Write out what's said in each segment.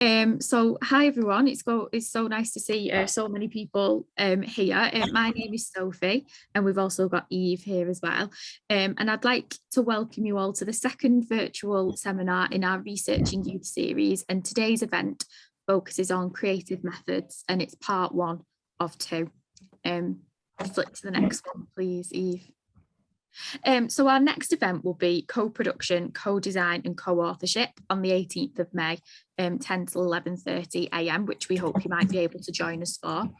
So hi everyone, it's so nice to see so many people here. My name is Sophie, and we've also got Eve here as well. And I'd like to welcome you all to the second virtual seminar in our Researching Youth series. And today's event focuses on creative methods, and it's part one of two. Flip to the next one, please, Eve. So our next event will be co-production, co-design and co-authorship on the 18th of May, 10 to 11:30 a.m, which we hope you might be able to join us for.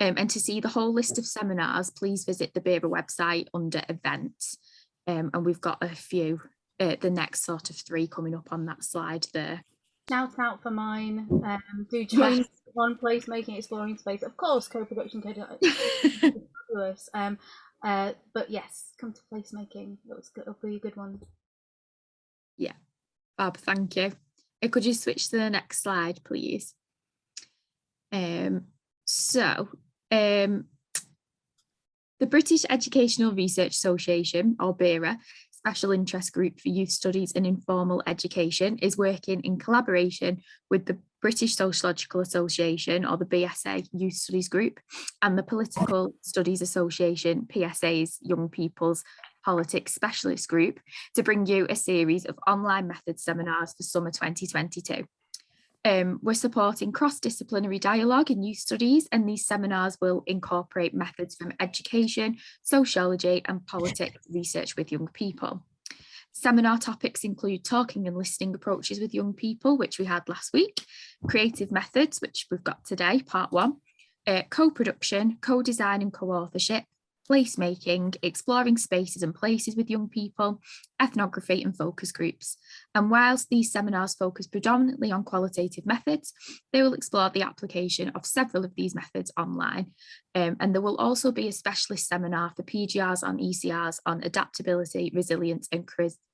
And to see the whole list of seminars, please visit the BERA website under events. And we've got a few, the next sort of three coming up on that slide there. Shout out for mine. Do join on placemaking, exploring space. Of course, co-production, fabulous. But yes, come to placemaking. It'll be a good one. Yeah, Fab, thank you. Could you switch to the next slide, please? The British Educational Research Association, or BERA, Special Interest Group for Youth Studies and Informal Education, is working in collaboration with the British Sociological Association, or the BSA Youth Studies Group, and the Political Studies Association, PSA's Young People's Politics Specialist Group, to bring you a series of online method seminars for summer 2022. We're supporting cross-disciplinary dialogue in youth studies, and these seminars will incorporate methods from education, sociology and politics research with young people. Seminar topics include talking and listening approaches with young people, which we had last week, creative methods, which we've got today, part one, co-production, co-design and co-authorship, placemaking, exploring spaces and places with young people, ethnography and focus groups. And whilst these seminars focus predominantly on qualitative methods, they will explore the application of several of these methods online. And there will also be a specialist seminar for PGRs on ECRs on adaptability, resilience and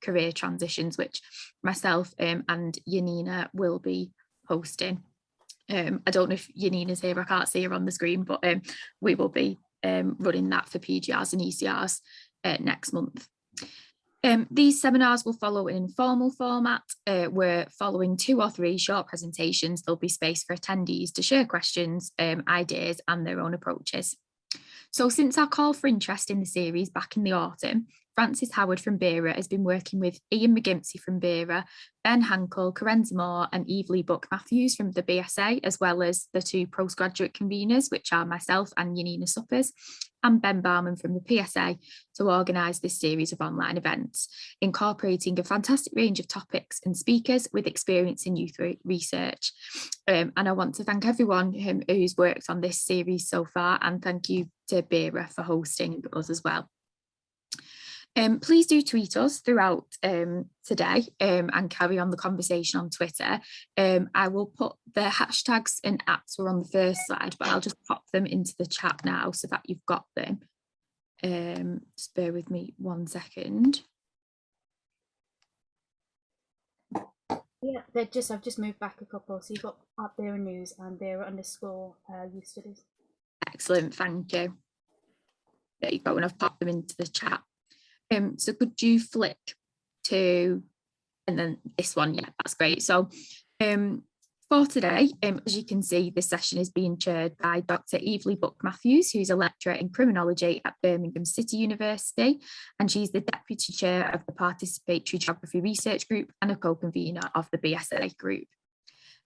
career transitions, which myself and Yanina will be hosting. I don't know if Yanina's here, I can't see her on the screen, but we will be running that for PGRs and ECRs next month. These seminars will follow an informal format. We're following 2 or 3 short presentations. There'll be space for attendees to share questions, ideas and their own approaches. So since our call for interest in the series back in the autumn, Frances Howard from BERA has been working with Ian McGimpsey from BERA, Ben Hankel, Carenza Moore and Eve Lee Buck-Matthews from the BSA, as well as the 2 postgraduate conveners, which are myself and Yanina Suppers, and Ben Barman from the PSA, to organise this series of online events, incorporating a fantastic range of topics and speakers with experience in youth research. And I want to thank everyone who's worked on this series so far, and thank you to BERA for hosting us as well. Please do tweet us throughout today and carry on the conversation on Twitter. I will put the hashtags and apps were on the first slide, but I'll just pop them into the chat now so that you've got them. Just bear with me 1 second. Yeah, I've just moved back a couple. So you've got at BERA News and BERA_ Youth Studies. Excellent, thank you. There you go, and I've popped them into the chat. So could you flick to, and then this one, yeah, that's great. So for today, as you can see, this session is being chaired by Dr. Eve Lee Buck-Matthews, who's a lecturer in criminology at Birmingham City University, and she's the deputy chair of the Participatory Geography Research Group and a co-convener of the BSA group.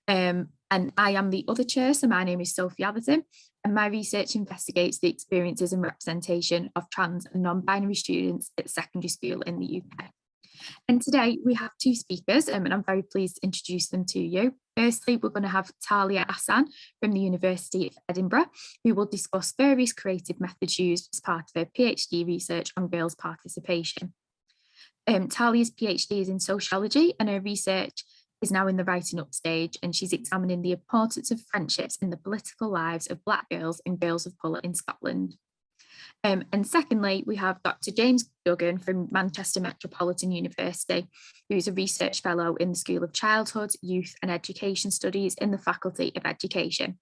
And I am the other chair, so my name is Sophie Atherton, and my research investigates the experiences and representation of trans and non-binary students at secondary school in the UK. And today we have 2 speakers, and I'm very pleased to introduce them to you. Firstly, we're going to have Talia Hassan from the University of Edinburgh, who will discuss various creative methods used as part of her PhD research on girls' participation. Talia's PhD is in sociology, and her research is now in the writing up stage, and she's examining the importance of friendships in the political lives of Black girls and girls of colour in Scotland. And secondly, we have Dr. James Duggan from Manchester Metropolitan University, who's a research fellow in the School of Childhood, Youth and Education Studies in the Faculty of Education.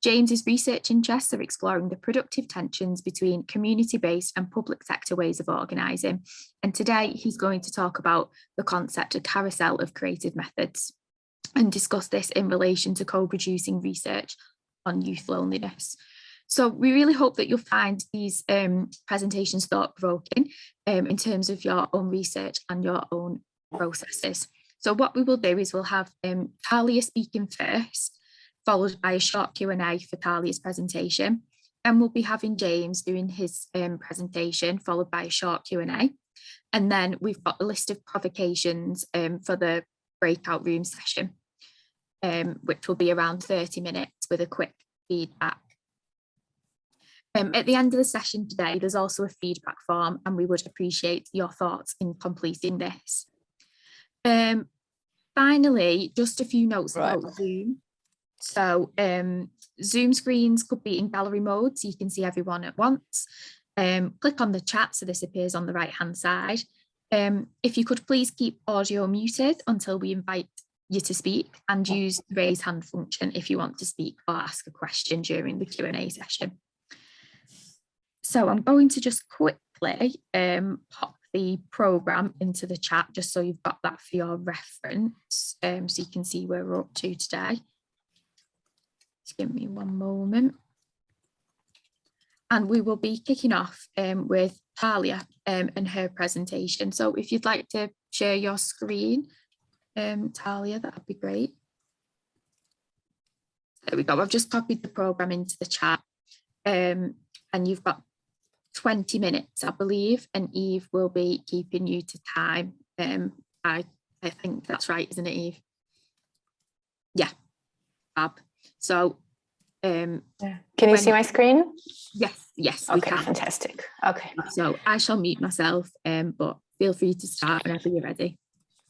James's research interests are exploring the productive tensions between community-based and public sector ways of organising. And today he's going to talk about the concept of carousel of creative methods. and discuss this in relation to co-producing research on youth loneliness. So we really hope that you'll find these presentations thought-provoking in terms of your own research and your own processes. So what we will do is we'll have Talia speaking first, followed by a short Q&A for Talia's presentation. And we'll be having James doing his presentation, followed by a short Q&A. And then we've got a list of provocations for the breakout room session, which will be around 30 minutes with a quick feedback. At the end of the session today, there's also a feedback form, and we would appreciate your thoughts in completing this. Finally, just a few notes about Zoom. So Zoom screens could be in gallery mode, so you can see everyone at once. Click on the chat so this appears on the right-hand side. If you could please keep audio muted until we invite you to speak, and use the raise hand function if you want to speak or ask a question during the Q&A session. So I'm going to just quickly pop the programme into the chat just so you've got that for your reference, so you can see where we're up to today. Just give me one moment. And we will be kicking off with Talia and her presentation. So if you'd like to share your screen, Talia, that would be great. There we go. I've just copied the programme into the chat, and you've got 20 minutes, I believe, and Eve will be keeping you to time. I think that's right, isn't it, Eve? Yeah, fab. So, can you see my screen? Yes, okay, we can. Fantastic. Okay. So I shall mute myself, but feel free to start whenever you're ready.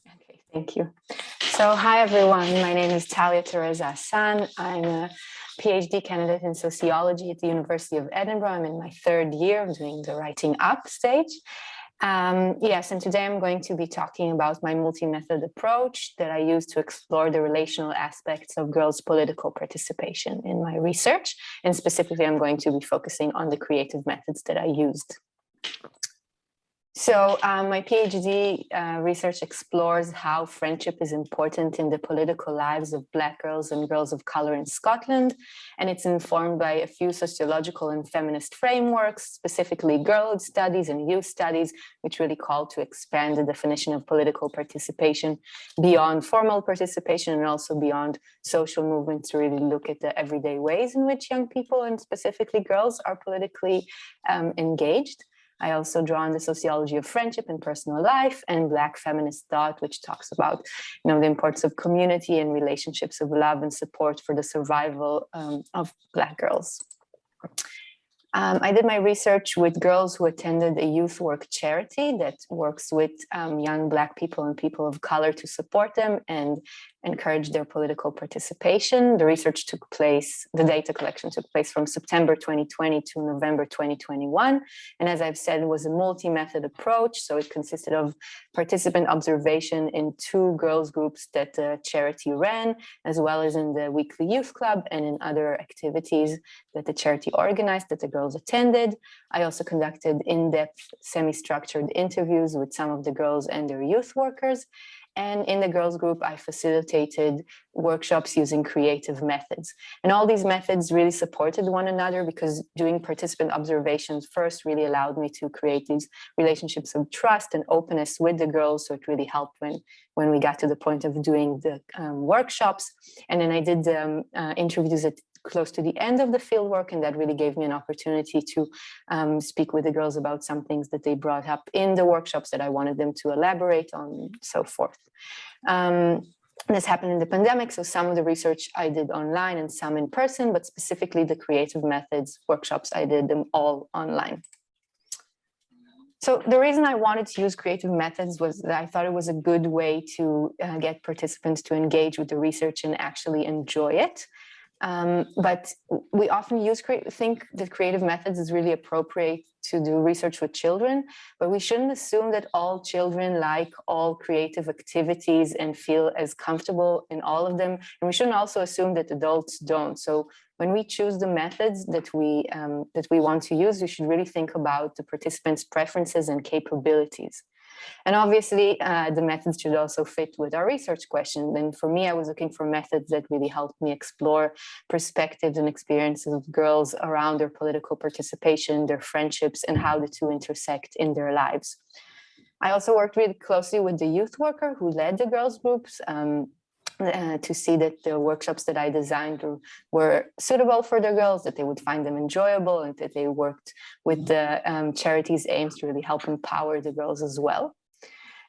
Okay, thank you. So, hi everyone. My name is Talia Teresa Hassan. I'm a PhD candidate in sociology at the University of Edinburgh. I'm in my third year of doing the writing up stage. Yes, and today I'm going to be talking about my multi-method approach that I use to explore the relational aspects of girls' political participation in my research. And specifically, I'm going to be focusing on the creative methods that I used. So my PhD research explores how friendship is important in the political lives of Black girls and girls of color in Scotland. And it's informed by a few sociological and feminist frameworks, specifically girlhood studies and youth studies, which really call to expand the definition of political participation beyond formal participation and also beyond social movements to really look at the everyday ways in which young people and specifically girls are politically engaged. I also draw on the sociology of friendship and personal life and Black feminist thought, which talks about, the importance of community and relationships of love and support for the survival of Black girls. I did my research with girls who attended a youth work charity that works with young Black people and people of color to support them and encourage their political participation. The research took place, the data collection took place from September 2020 to November 2021. And as I've said, it was a multi-method approach. So it consisted of participant observation in 2 girls groups that the charity ran, as well as in the weekly youth club and in other activities that the charity organized that the girls attended. I also conducted in-depth, semi-structured interviews with some of the girls and their youth workers. And in the girls group, I facilitated workshops using creative methods. And all these methods really supported one another because doing participant observations first really allowed me to create these relationships of trust and openness with the girls. So it really helped when we got to the point of doing the workshops. And then I did interviews at close to the end of the fieldwork, and that really gave me an opportunity to speak with the girls about some things that they brought up in the workshops that I wanted them to elaborate on, and so forth. This happened in the pandemic, so some of the research I did online and some in person, but specifically the creative methods workshops, I did them all online. So the reason I wanted to use creative methods was that I thought it was a good way to get participants to engage with the research and actually enjoy it. But we often think that creative methods is really appropriate to do research with children, but we shouldn't assume that all children like all creative activities and feel as comfortable in all of them. And we shouldn't also assume that adults don't. So when we choose the methods that we want to use, we should really think about the participants' preferences and capabilities. And obviously, the methods should also fit with our research question. And for me, I was looking for methods that really helped me explore perspectives and experiences of girls around their political participation, their friendships, and how the two intersect in their lives. I also worked really closely with the youth worker who led the girls groups, to see that the workshops that I designed were suitable for the girls, that they would find them enjoyable, and that they worked with the charity's aims to really help empower the girls as well.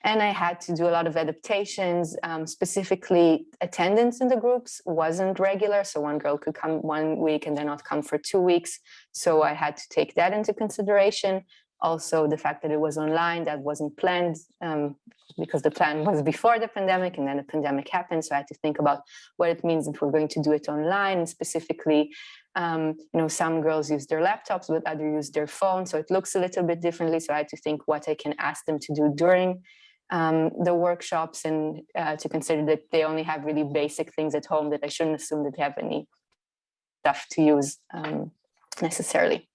And I had to do a lot of adaptations. Specifically, attendance in the groups wasn't regular. So one girl could come 1 week and then not come for 2 weeks. So I had to take that into consideration. Also, the fact that it was online, that wasn't planned, because the plan was before the pandemic, and then the pandemic happened. So I had to think about what it means if we're going to do it online. And specifically, some girls use their laptops, but others use their phones. So it looks a little bit differently. So I had to think what I can ask them to do during the workshops, and to consider that they only have really basic things at home, that I shouldn't assume that they have any stuff to use necessarily.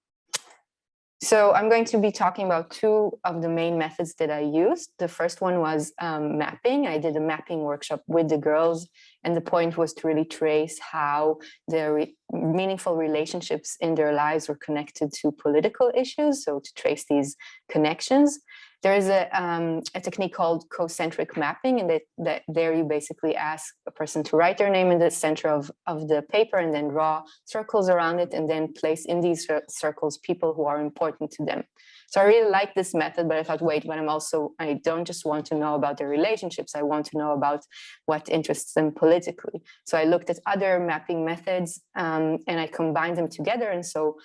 So I'm going to be talking about two of the main methods that I used. The first one was mapping. I did a mapping workshop with the girls, and the point was to really trace how their meaningful relationships in their lives were connected to political issues, so to trace these connections. There is a technique called concentric mapping, and that there you basically ask a person to write their name in the center of the paper and then draw circles around it, and then place in these circles people who are important to them. So I really like this method, but I thought, wait, but I don't just want to know about their relationships, I want to know about what interests them politically. So I looked at other mapping methods, and I combined them together. And so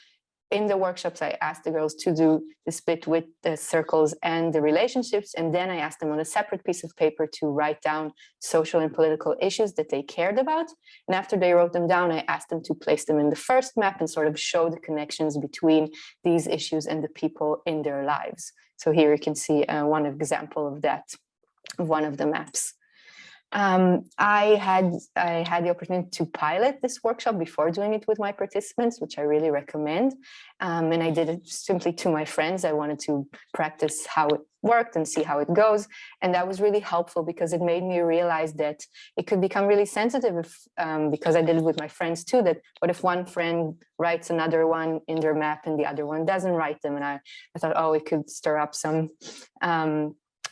in the workshops, I asked the girls to do the split with the circles and the relationships. And then I asked them on a separate piece of paper to write down social and political issues that they cared about. And after they wrote them down, I asked them to place them in the first map and sort of show the connections between these issues and the people in their lives. So here you can see one example of that, of one of the maps. I had the opportunity to pilot this workshop before doing it with my participants, which I really recommend. And I did it simply to my friends. I wanted to practice how it worked and see how it goes. And that was really helpful because it made me realize that it could become really sensitive if, because I did it with my friends too, that what if one friend writes another one in their map and the other one doesn't write them? And I thought, oh, it could stir up some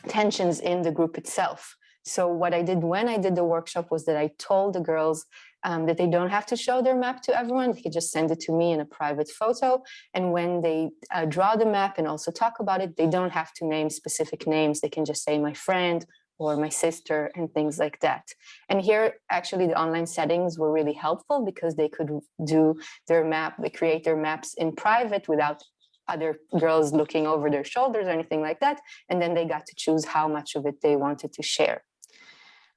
tensions in the group itself. So what I did when I did the workshop was that I told the girls that they don't have to show their map to everyone. They could just send it to me in a private photo. And when they draw the map and also talk about it, they don't have to name specific names. They can just say my friend or my sister and things like that. And here, actually, the online settings were really helpful because they could do their map, they create their maps in private without other girls looking over their shoulders or anything like that. And then they got to choose how much of it they wanted to share.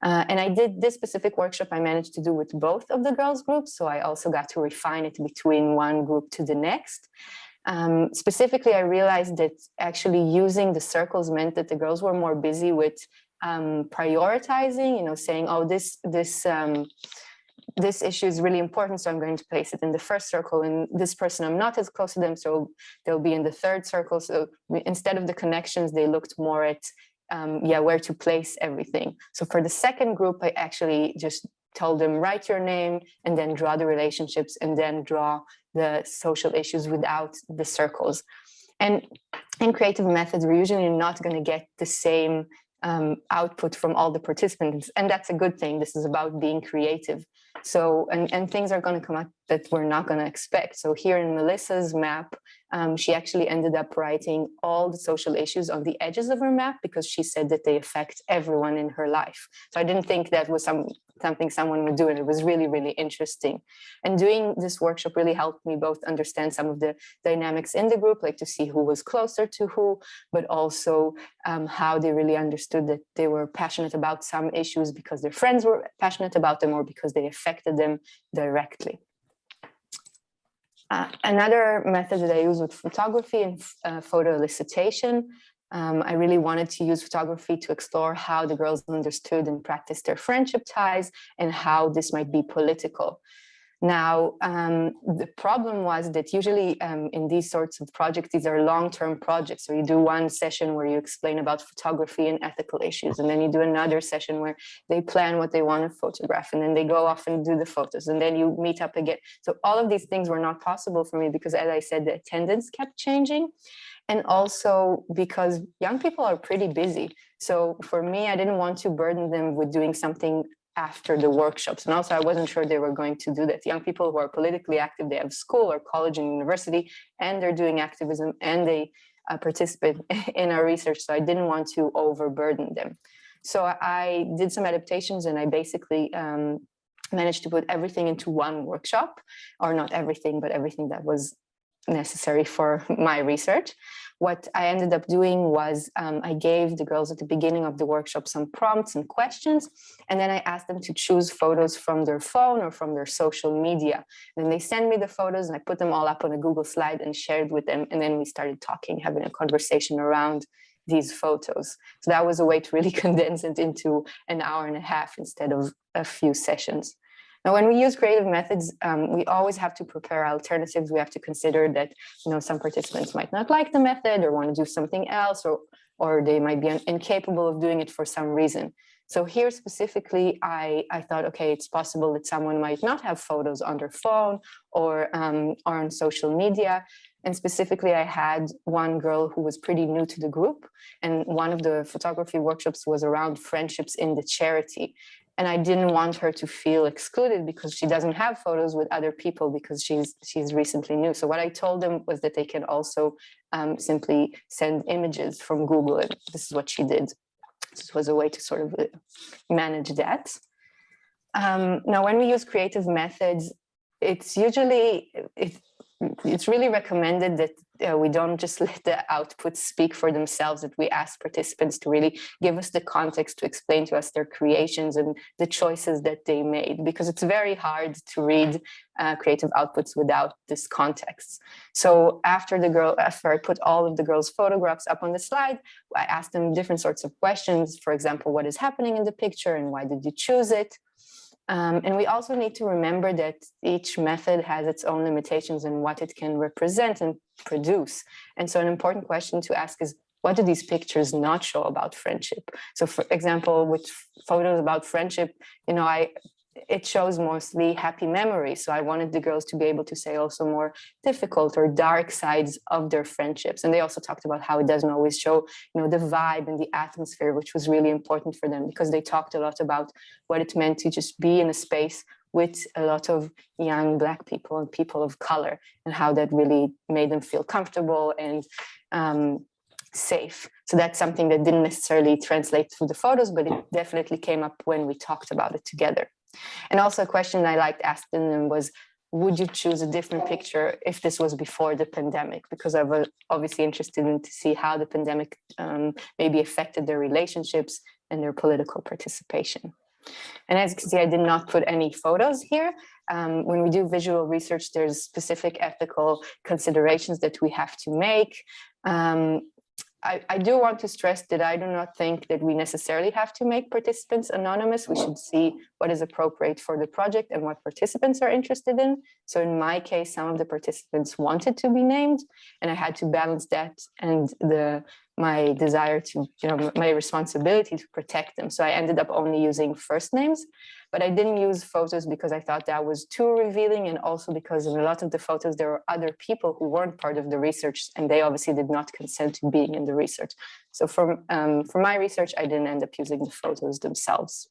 And I did this specific workshop I managed to do with both of the girls groups. So I also got to refine it between one group to the next. Specifically, I realized that actually using the circles meant that the girls were more busy with prioritizing, saying, oh, this issue is really important, so I'm going to place it in the first circle, and this person, I'm not as close to them, so they'll be in the third circle. So instead of the connections, they looked more at where to place everything. So for the second group, I actually just told them, write your name and then draw the relationships and then draw the social issues without the circles. And in creative methods, we're usually not going to get the same output from all the participants. And that's a good thing. This is about being creative. So, and things are going to come out that we're not going to expect. So here in Melissa's map, she actually ended up writing all the social issues on the edges of her map because she said that they affect everyone in her life. So I didn't think that was something someone would do, and it was really, really interesting. And doing this workshop really helped me both understand some of the dynamics in the group, like to see who was closer to who, but also how they really understood that they were passionate about some issues because their friends were passionate about them or because they affected them directly. Another method that I use with photography and photo elicitation. I really wanted to use photography to explore how the girls understood and practiced their friendship ties and how this might be political. Now, the problem was that usually in these sorts of projects, these are long-term projects. So you do one session where you explain about photography and ethical issues, and then you do another session where they plan what they want to photograph, and then they go off and do the photos, and then you meet up again. So all of these things were not possible for me because, as I said, the attendance kept changing. And also because young people are pretty busy. So for me, I didn't want to burden them with doing something after the workshops. And also I wasn't sure they were going to do that. Young people who are politically active, they have school or college and university, and they're doing activism, and they participate in our research. So I didn't want to overburden them. So I did some adaptations, and I basically managed to put everything into one workshop, or not everything, but everything that was necessary for my research. What I ended up doing was I gave the girls at the beginning of the workshop some prompts and questions, and then I asked them to choose photos from their phone or from their social media. Then they send me the photos, and I put them all up on a Google slide and shared with them, and then we started talking, having a conversation around these photos. So that was a way to really condense it into an hour and a half instead of a few sessions. Now, when we use creative methods, we always have to prepare alternatives. We have to consider that, some participants might not like the method or want to do something else, or they might be incapable of doing it for some reason. So here specifically, I thought, okay, it's possible that someone might not have photos on their phone or on social media. And specifically, I had one girl who was pretty new to the group, and one of the photography workshops was around friendships in the charity. And I didn't want her to feel excluded because she doesn't have photos with other people because she's recently new. So what I told them was that they can also simply send images from Google, and this is what she did. This was a way to sort of manage that. Now, when we use creative methods, it's really recommended that we don't just let the outputs speak for themselves, that we ask participants to really give us the context, to explain to us their creations and the choices that they made, because it's very hard to read creative outputs without this context. So after I put all of the girls' photographs up on the slide, I asked them different sorts of questions. For example, what is happening in the picture and why did you choose it? And we also need to remember that each method has its own limitations and what it can represent and produce. And so an important question to ask is, what do these pictures not show about friendship? So for example, with photos about friendship, it shows mostly happy memories. So I wanted the girls to be able to say also more difficult or dark sides of their friendships. And they also talked about how it doesn't always show, the vibe and the atmosphere, which was really important for them, because they talked a lot about what it meant to just be in a space with a lot of young Black people and people of color, and how that really made them feel comfortable and safe. So that's something that didn't necessarily translate through the photos, but it definitely came up when we talked about it together. And also a question I liked asking them was, would you choose a different picture if this was before the pandemic? Because I was obviously interested in to see how the pandemic maybe affected their relationships and their political participation. And as you can see, I did not put any photos here. When we do visual research, there's specific ethical considerations that we have to make. I do want to stress that I do not think that we necessarily have to make participants anonymous. We should see what is appropriate for the project and what participants are interested in. So in my case, some of the participants wanted to be named, and I had to balance that and my desire to, my responsibility to protect them. So I ended up only using first names, but I didn't use photos because I thought that was too revealing, and also because in a lot of the photos, there were other people who weren't part of the research, and they obviously did not consent to being in the research. So for my research, I didn't end up using the photos themselves.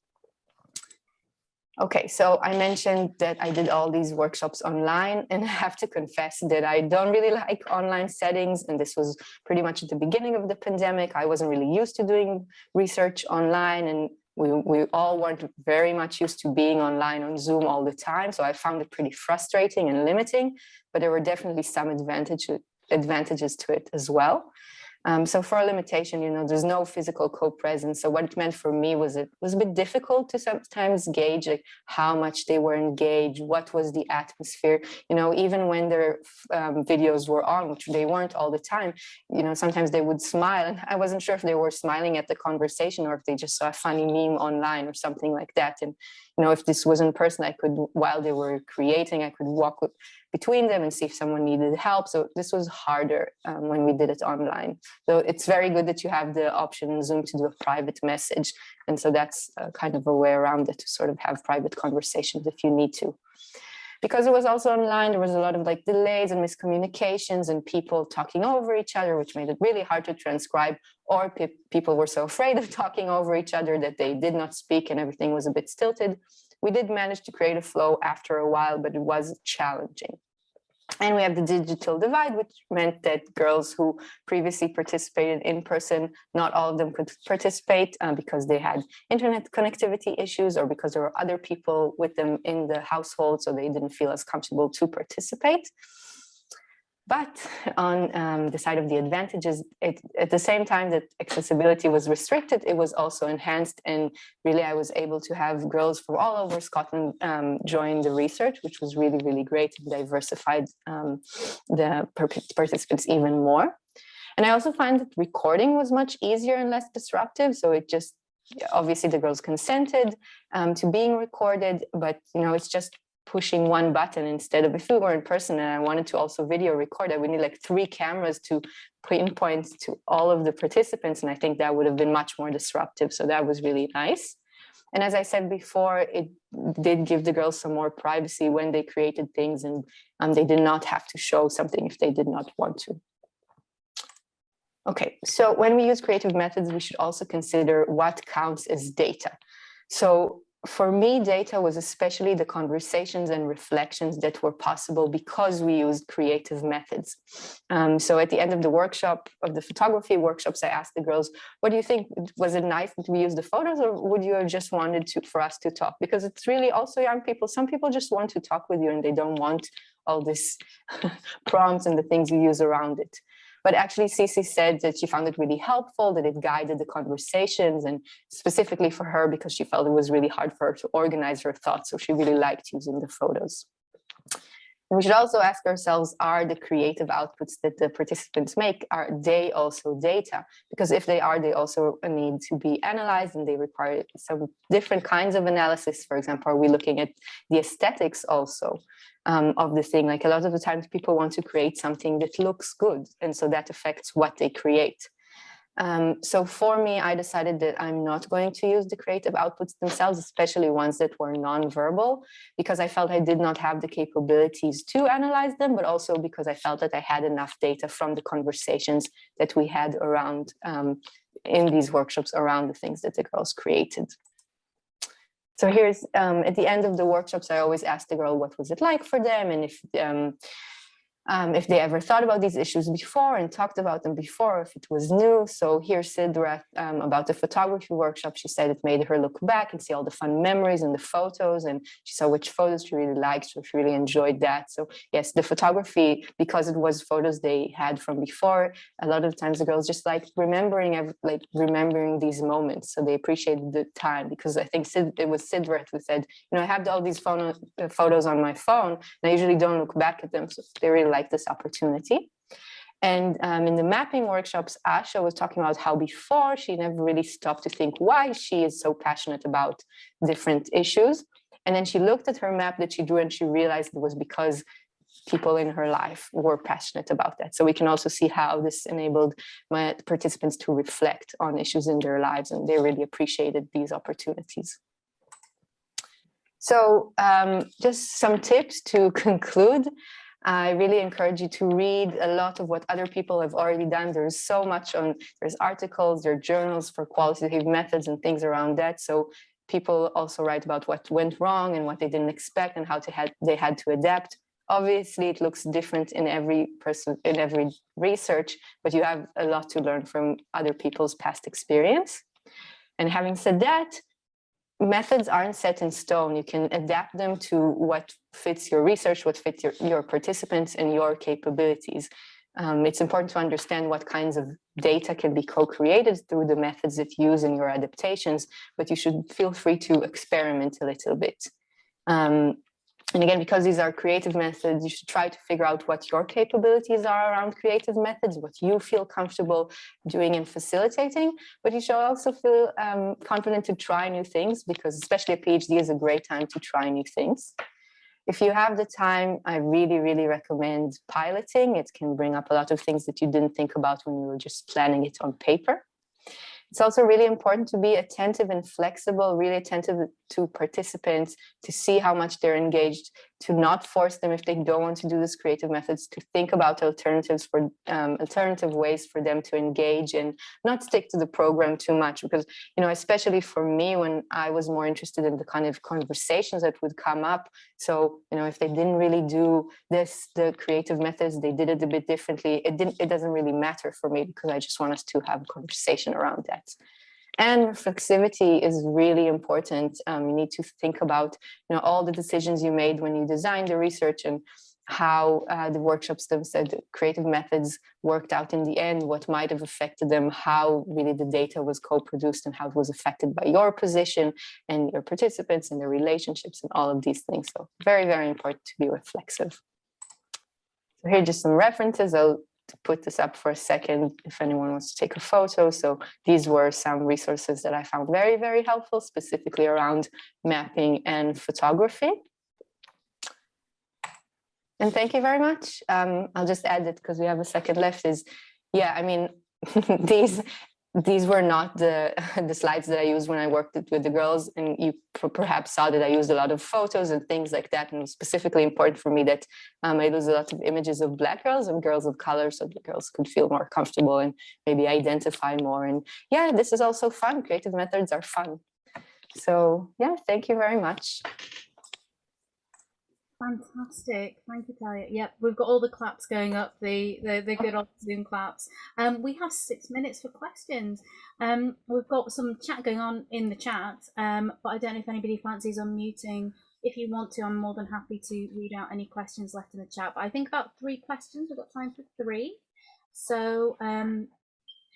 Okay, so I mentioned that I did all these workshops online, and I have to confess that I don't really like online settings. And this was pretty much at the beginning of the pandemic. I wasn't really used to doing research online, and we all weren't very much used to being online on Zoom all the time. So I found it pretty frustrating and limiting, but there were definitely some advantages to it as well. So for a limitation, there's no physical co-presence. So what it meant for me was it was a bit difficult to sometimes gauge like how much they were engaged, what was the atmosphere, even when their videos were on, which they weren't all the time, sometimes they would smile. And I wasn't sure if they were smiling at the conversation or if they just saw a funny meme online or something like that. And, if this was in person, while they were creating, I could walk between them and see if someone needed help. So this was harder when we did it online. So it's very good that you have the option in Zoom to do a private message. And so that's kind of a way around it, to sort of have private conversations if you need to. Because it was also online, there was a lot of like delays and miscommunications and people talking over each other, which made it really hard to transcribe, or people were so afraid of talking over each other that they did not speak and everything was a bit stilted. We did manage to create a flow after a while, but it was challenging. And we have the digital divide, which meant that girls who previously participated in person, not all of them could participate because they had internet connectivity issues or because there were other people with them in the household, so they didn't feel as comfortable to participate. But on the side of the advantages, at the same time that accessibility was restricted, it was also enhanced. And really, I was able to have girls from all over Scotland join the research, which was really, really great and diversified the participants even more. And I also find that recording was much easier and less disruptive. So it just, obviously the girls consented to being recorded, but it's just pushing one button instead of, if we were in person and I wanted to also video record, I would need like 3 cameras to pinpoint to all of the participants. And I think that would have been much more disruptive. So that was really nice. And as I said before, it did give the girls some more privacy when they created things, and they did not have to show something if they did not want to. Okay, so when we use creative methods, we should also consider what counts as data. So for me, data was especially the conversations and reflections that were possible because we used creative methods. So at the end of the workshop, of the photography workshops, I asked the girls, what do you think? Was it nice that we used the photos, or would you have just wanted for us to talk? Because it's really also young people. Some people just want to talk with you and they don't want all this prompts and the things you use around it. But actually, Cici said that she found it really helpful, that it guided the conversations, and specifically for her, because she felt it was really hard for her to organize her thoughts. So she really liked using the photos. And we should also ask ourselves, are the creative outputs that the participants make, are they also data? Because if they are, they also need to be analyzed, and they require some different kinds of analysis. For example, are we looking at the aesthetics also of the thing? Like a lot of the times people want to create something that looks good, and so that affects what they create. So for me, I decided that I'm not going to use the creative outputs themselves, especially ones that were non-verbal, because I felt I did not have the capabilities to analyze them, but also because I felt that I had enough data from the conversations that we had around in these workshops around the things that the girls created. So here's, at the end of the workshops, I always asked the girl what was it like for them, and if they ever thought about these issues before and talked about them before, if it was new. So here's Sidra about the photography workshop. She said it made her look back and see all the fun memories and the photos, and she saw which photos she really liked, so she really enjoyed that. So yes, the photography, because it was photos they had from before, a lot of times the girls just like remembering these moments. So they appreciated the time, because I think it was Sidra who said, I have all these photos on my phone, and I usually don't look back at them. So they really like this opportunity. And in the mapping workshops, Asha was talking about how before she never really stopped to think why she is so passionate about different issues. And then she looked at her map that she drew and she realized it was because people in her life were passionate about that. So we can also see how this enabled my participants to reflect on issues in their lives, and they really appreciated these opportunities. So just some tips to conclude. I really encourage you to read a lot of what other people have already done. There's so much there's articles, there are journals for qualitative methods and things around that. So people also write about what went wrong and what they didn't expect and how they had to adapt. Obviously, it looks different in every person, in every research, but you have a lot to learn from other people's past experience. And having said that, methods aren't set in stone. You can adapt them to what fits your research, what fits your participants and your capabilities. It's important to understand what kinds of data can be co-created through the methods that you use in your adaptations, but you should feel free to experiment a little bit. And again, because these are creative methods, you should try to figure out what your capabilities are around creative methods, what you feel comfortable doing and facilitating, but you should also feel confident to try new things, because especially a PhD is a great time to try new things. If you have the time, I really, really recommend piloting. It can bring up a lot of things that you didn't think about when you were just planning it on paper. It's also really important to be attentive and flexible, really attentive to participants, to see how much they're engaged, to not force them if they don't want to do this creative methods, to think about alternatives for alternative ways for them to engage, and not stick to the program too much. Because, you know, especially for me, when I was more interested in the kind of conversations that would come up. So, you know, if they didn't really do this, the creative methods, they did it a bit differently. It doesn't really matter for me, because I just want us to have a conversation around that. And reflexivity is really important. You need to think about, you know, all the decisions you made when you designed the research, and how the workshops themselves, the creative methods worked out in the end, what might have affected them, how really the data was co-produced, and how it was affected by your position and your participants and the relationships and all of these things. So very, very important to be reflexive. So here are just some references. I'll put this up for a second if anyone wants to take a photo. So these were some resources that I found very, very helpful, specifically around mapping and photography. And thank you very much. I'll just add it because we have a second left, is, yeah, I mean, these were not the slides that I used when I worked with the girls, and you perhaps saw that I used a lot of photos and things like that, and it was specifically important for me that I used a lot of images of Black girls and girls of color, so the girls could feel more comfortable and maybe identify more. And yeah, this is also fun. Creative methods are fun. So yeah, thank you very much. Fantastic, thank you, Talia. Yep, we've got all the claps going up, the good old Zoom claps. We have 6 minutes for questions. We've got some chat going on in the chat, but I don't know if anybody fancies unmuting. If you want to, I'm more than happy to read out any questions left in the chat. But I think about 3 questions. We've got time for 3. So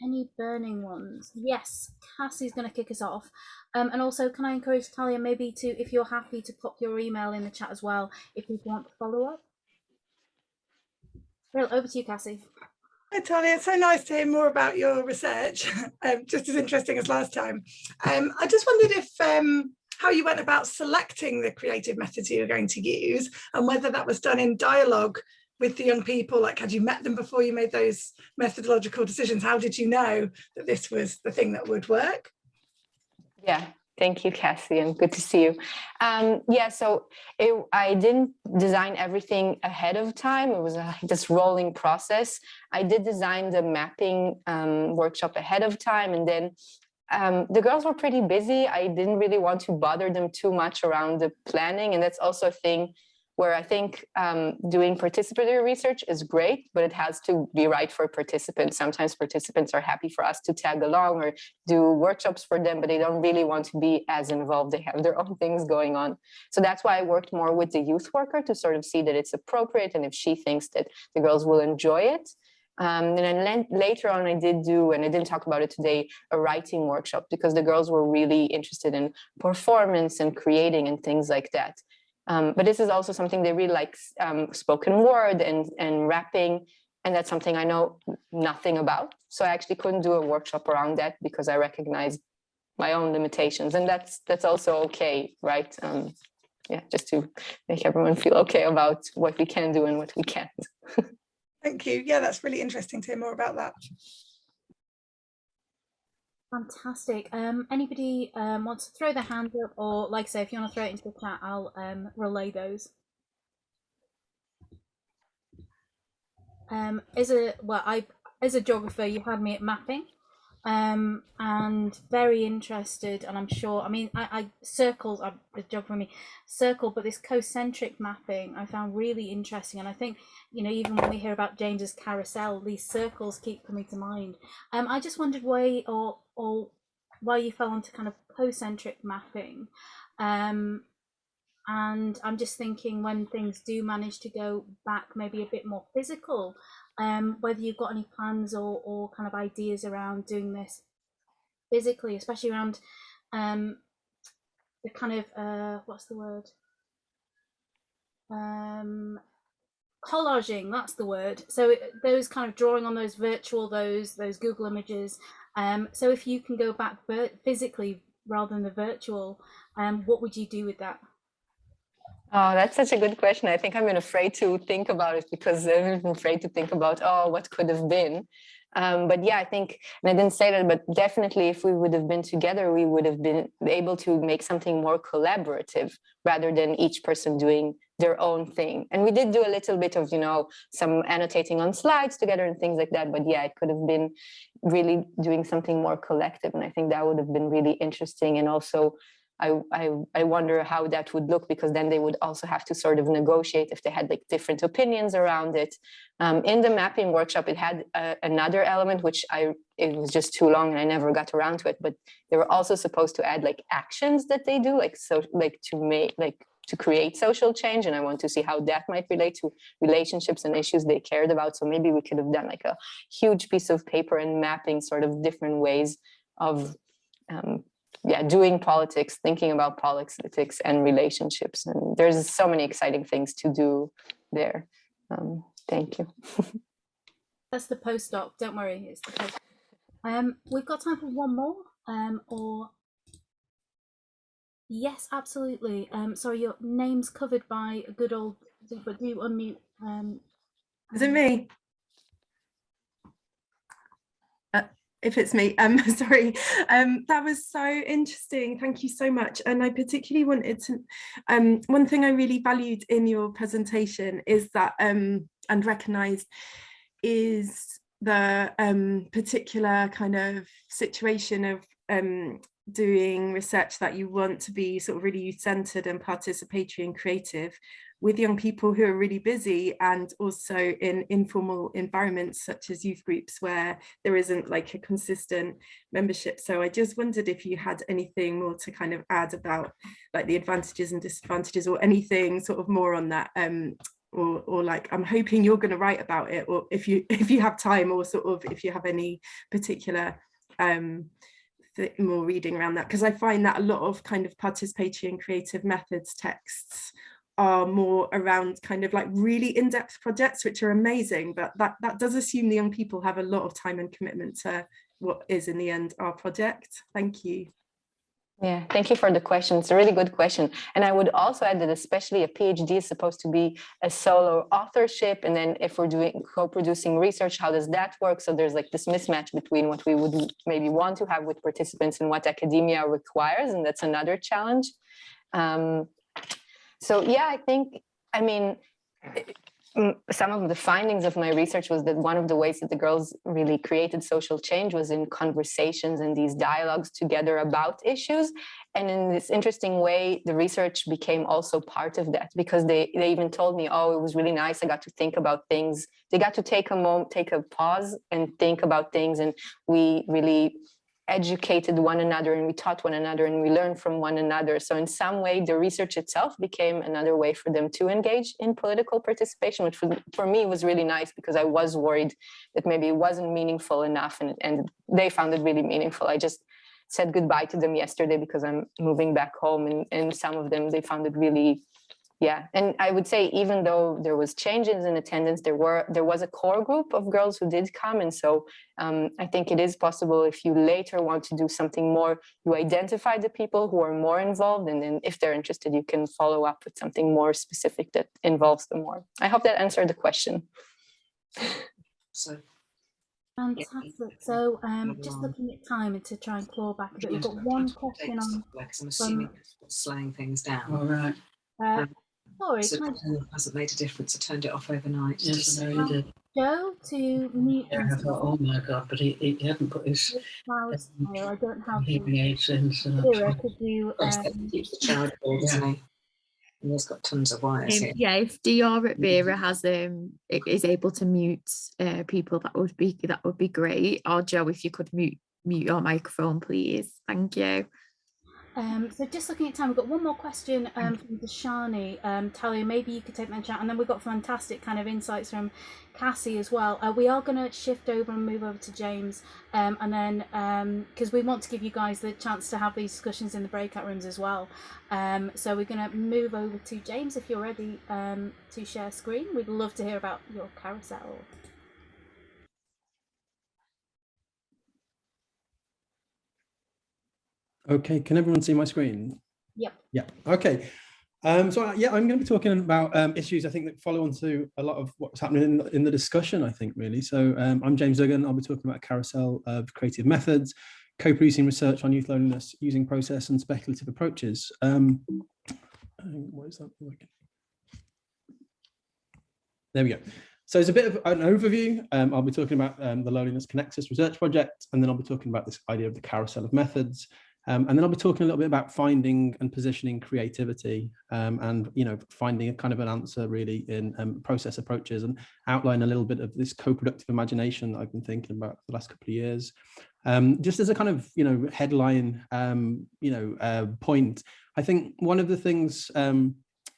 any burning ones? Yes, Cassie's going to kick us off. And also, can I encourage Talia maybe to, if you're happy, to pop your email in the chat as well, if you want to follow up. Well, over to you, Cassie. Hi, Talia. It's so nice to hear more about your research, just as interesting as last time. I just wondered if how you went about selecting the creative methods you were going to use, and whether that was done in dialogue with the young people. Like, had you met them before you made those methodological decisions? How did you know that this was the thing that would work? Yeah, thank you, Cassie, and good to see you. Yeah, so I didn't design everything ahead of time. It was this rolling process. I did design the mapping workshop ahead of time, and then the girls were pretty busy. I didn't really want to bother them too much around the planning, and that's also a thing where I think doing participatory research is great, but it has to be right for participants. Sometimes participants are happy for us to tag along or do workshops for them, but they don't really want to be as involved. They have their own things going on. So that's why I worked more with the youth worker to sort of see that it's appropriate, and if she thinks that the girls will enjoy it. And then later on, I did do, and I didn't talk about it today, a writing workshop, because the girls were really interested in performance and creating and things like that. But this is also something they really like, spoken word and rapping, and that's something I know nothing about. So I actually couldn't do a workshop around that because I recognized my own limitations, and that's also okay, right? Yeah, just to make everyone feel okay about what we can do and what we can't. Thank you. Yeah, that's really interesting to hear more about that. Fantastic. Anybody wants to throw their hand up, or like I say, if you want to throw it into the chat, I'll relay those. As a geographer, you had me at mapping, and very interested, and I'm sure, I mean, circles are the job for me, circle, but this concentric mapping I found really interesting, and I think, you know, even when we hear about James's carousel, these circles keep coming to mind. I just wondered why you fell onto kind of concentric mapping, and I'm just thinking, when things do manage to go back maybe a bit more physical, whether you've got any plans or kind of ideas around doing this physically, especially around the kind of what's the word? Collaging, that's the word. So those kind of drawing on those virtual, those Google images. So if you can go back physically rather than the virtual, what would you do with that? Oh, that's such a good question. I think I've been afraid to think about it because I've been afraid to think about, oh, what could have been. But yeah, I think, and I didn't say that, but definitely if we would have been together, we would have been able to make something more collaborative rather than each person doing their own thing. And we did do a little bit of, some annotating on slides together and things like that. But yeah, it could have been really doing something more collective. And I think that would have been really interesting. And also, I wonder how that would look, because then they would also have to sort of negotiate if they had like different opinions around it. In the mapping workshop, it had another element, which it was just too long and I never got around to it, but they were also supposed to add like actions that they do, to create social change. And I want to see how that might relate to relationships and issues they cared about. So maybe we could have done like a huge piece of paper and mapping sort of different ways of doing politics, thinking about politics and relationships. And there's so many exciting things to do there. Thank you. That's the postdoc, don't worry, it's the postdoc. We've got time for one more, or yes, absolutely. Sorry, your name's covered by a good old, but do unmute. Is it me? If it's me, sorry. That was so interesting. Thank you so much. And I particularly wanted to, one thing I really valued in your presentation is that, and recognized, is the particular kind of situation of doing research that you want to be sort of really youth-centered and participatory and creative with young people who are really busy, and also in informal environments such as youth groups where there isn't like a consistent membership. So I just wondered if you had anything more to kind of add about like the advantages and disadvantages, or anything sort of more on that, or like, I'm hoping you're going to write about it, or if you have time, or sort of if you have any particular more reading around that, because I find that a lot of kind of participatory and creative methods texts are more around kind of like really in-depth projects, which are amazing, but that does assume the young people have a lot of time and commitment to what is in the end our project. Thank you. Yeah, thank you for the question. It's a really good question. And I would also add that especially a PhD is supposed to be a solo authorship. And then if we're doing co-producing research, how does that work? So there's like this mismatch between what we would maybe want to have with participants and what academia requires. And that's another challenge. So yeah, I mean, some of the findings of my research was that one of the ways that the girls really created social change was in conversations and these dialogues together about issues. And in this interesting way, the research became also part of that, because they even told me, oh, it was really nice. I got to think about things. They got to take a moment, take a pause and think about things. And we really educated one another, and we taught one another, and we learned from one another. So in some way, the research itself became another way for them to engage in political participation, which for me was really nice, because I was worried that maybe it wasn't meaningful enough, and they found it really meaningful. I just said goodbye to them yesterday because I'm moving back home, and some of them, they found it really, yeah. And I would say, even though there was changes in attendance, there was a core group of girls who did come. And so I think it is possible, if you later want to do something more, you identify the people who are more involved, and then if they're interested, you can follow up with something more specific that involves them more. I hope that answered the question. So Fantastic. So just looking at time and to try and claw back a bit, we've got one question on. Because I'm assuming it's slowing things down. All right. Sorry, So can it hasn't made a difference. I turned it off overnight. Yes, I know you did. Joe to mute Yeah, I thought, oh my God, but he hadn't put his flowers. I don't have hearing aids in. So Vera, could you Yes, that keeps the child cool, doesn't he? And he's got tons of wires here. Yeah, if Dior at Vera has is able to mute people, that would be great. Or Joe, if you could mute your microphone, please. Thank you. So just looking at time, we've got one more question from Dashani. Talia, maybe you could take that in chat, and then we've got fantastic kind of insights from Cassie as well. We are going to shift over and move over to James, and then because we want to give you guys the chance to have these discussions in the breakout rooms as well. So we're going to move over to James if you're ready to share screen. We'd love to hear about your carousel. Okay, can everyone see my screen? Yep. Yeah, okay. So yeah, I'm going to be talking about issues I think that follow on to a lot of what's happening in the discussion, I think, really. So I'm James Duggan. I'll be talking about a carousel of creative methods, co-producing research on youth loneliness using process and speculative approaches. What is that? There we go. So it's a bit of an overview. I'll be talking about the Loneliness Connexus research project, and then I'll be talking about this idea of the carousel of methods. And then I'll be talking a little bit about finding and positioning creativity and, finding a kind of an answer really in process approaches, and outline a little bit of this co-productive imagination that I've been thinking about for the last couple of years. Just as a kind of, headline, point, I think one of the things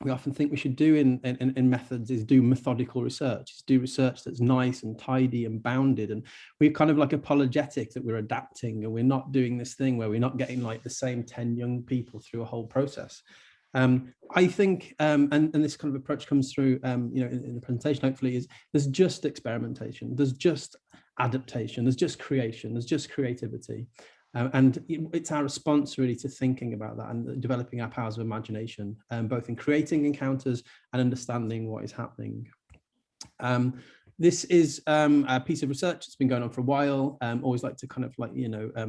we often think we should do in methods is do methodical research, is do research that's nice and tidy and bounded. And we're kind of like apologetic that we're adapting, and we're not doing this thing where we're not getting like the same 10 young people through a whole process. I think, and this kind of approach comes through, in the presentation, hopefully, is there's just experimentation, there's just adaptation, there's just creation, there's just creativity. And it's our response really to thinking about that and developing our powers of imagination, both in creating encounters and understanding what is happening. This is a piece of research that's been going on for a while. Always like to kind of like,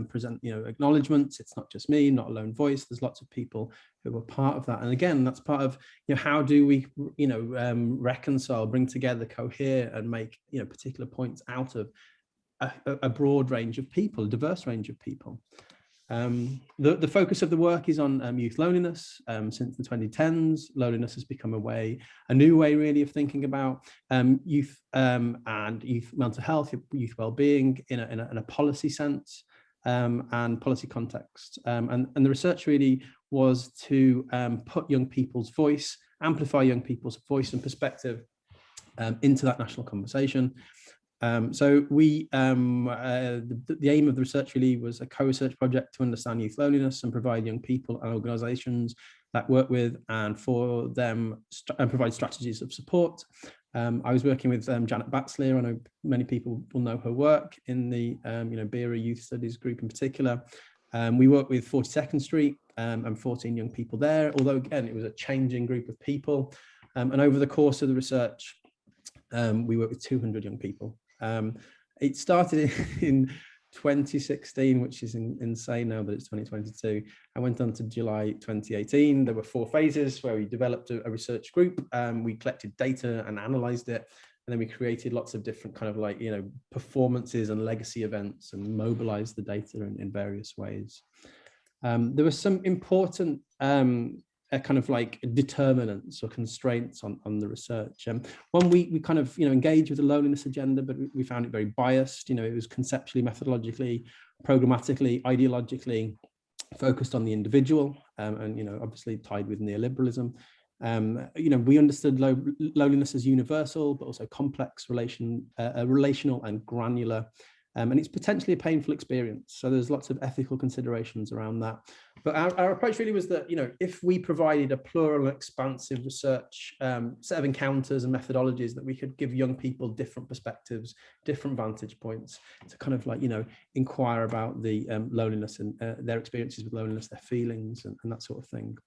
present, acknowledgements. It's not just me, not a lone voice. There's lots of people who are part of that. And again, that's part of, how do we, reconcile, bring together, cohere, and make, particular points out of a broad range of people, a diverse range of people. The focus of the work is on youth loneliness. Since the 2010s, loneliness has become a new way really of thinking about youth and youth mental health, youth well-being in a policy sense and policy context. And the research really was to put young people's voice, amplify young people's voice and perspective into that national conversation. So we, the aim of the research really was a co-research project to understand youth loneliness and provide young people and organisations that work with and for them and provide strategies of support. I was working with Janet Batsleer. I know many people will know her work in the BERA Youth Studies group in particular. We worked with 42nd Street and 14 young people there, although again, it was a changing group of people. And over the course of the research, we worked with 200 young people. It started in 2016, which is insane now that it's 2022. I went on to July 2018. There were 4 phases where we developed a research group. We collected data and analysed it. And then we created lots of different kind of like, performances and legacy events and mobilised the data in various ways. There were some important kind of like determinants or constraints on the research. One, we kind of engaged with the loneliness agenda, but we found it very biased. It was conceptually, methodologically, programmatically, ideologically focused on the individual, and obviously tied with neoliberalism. We understood loneliness as universal, but also complex, relational and granular. And it's potentially a painful experience. So there's lots of ethical considerations around that. But our approach really was that, if we provided a plural and expansive research set of encounters and methodologies, that we could give young people different perspectives, different vantage points to kind of like, inquire about the loneliness and their experiences with loneliness, their feelings and that sort of thing.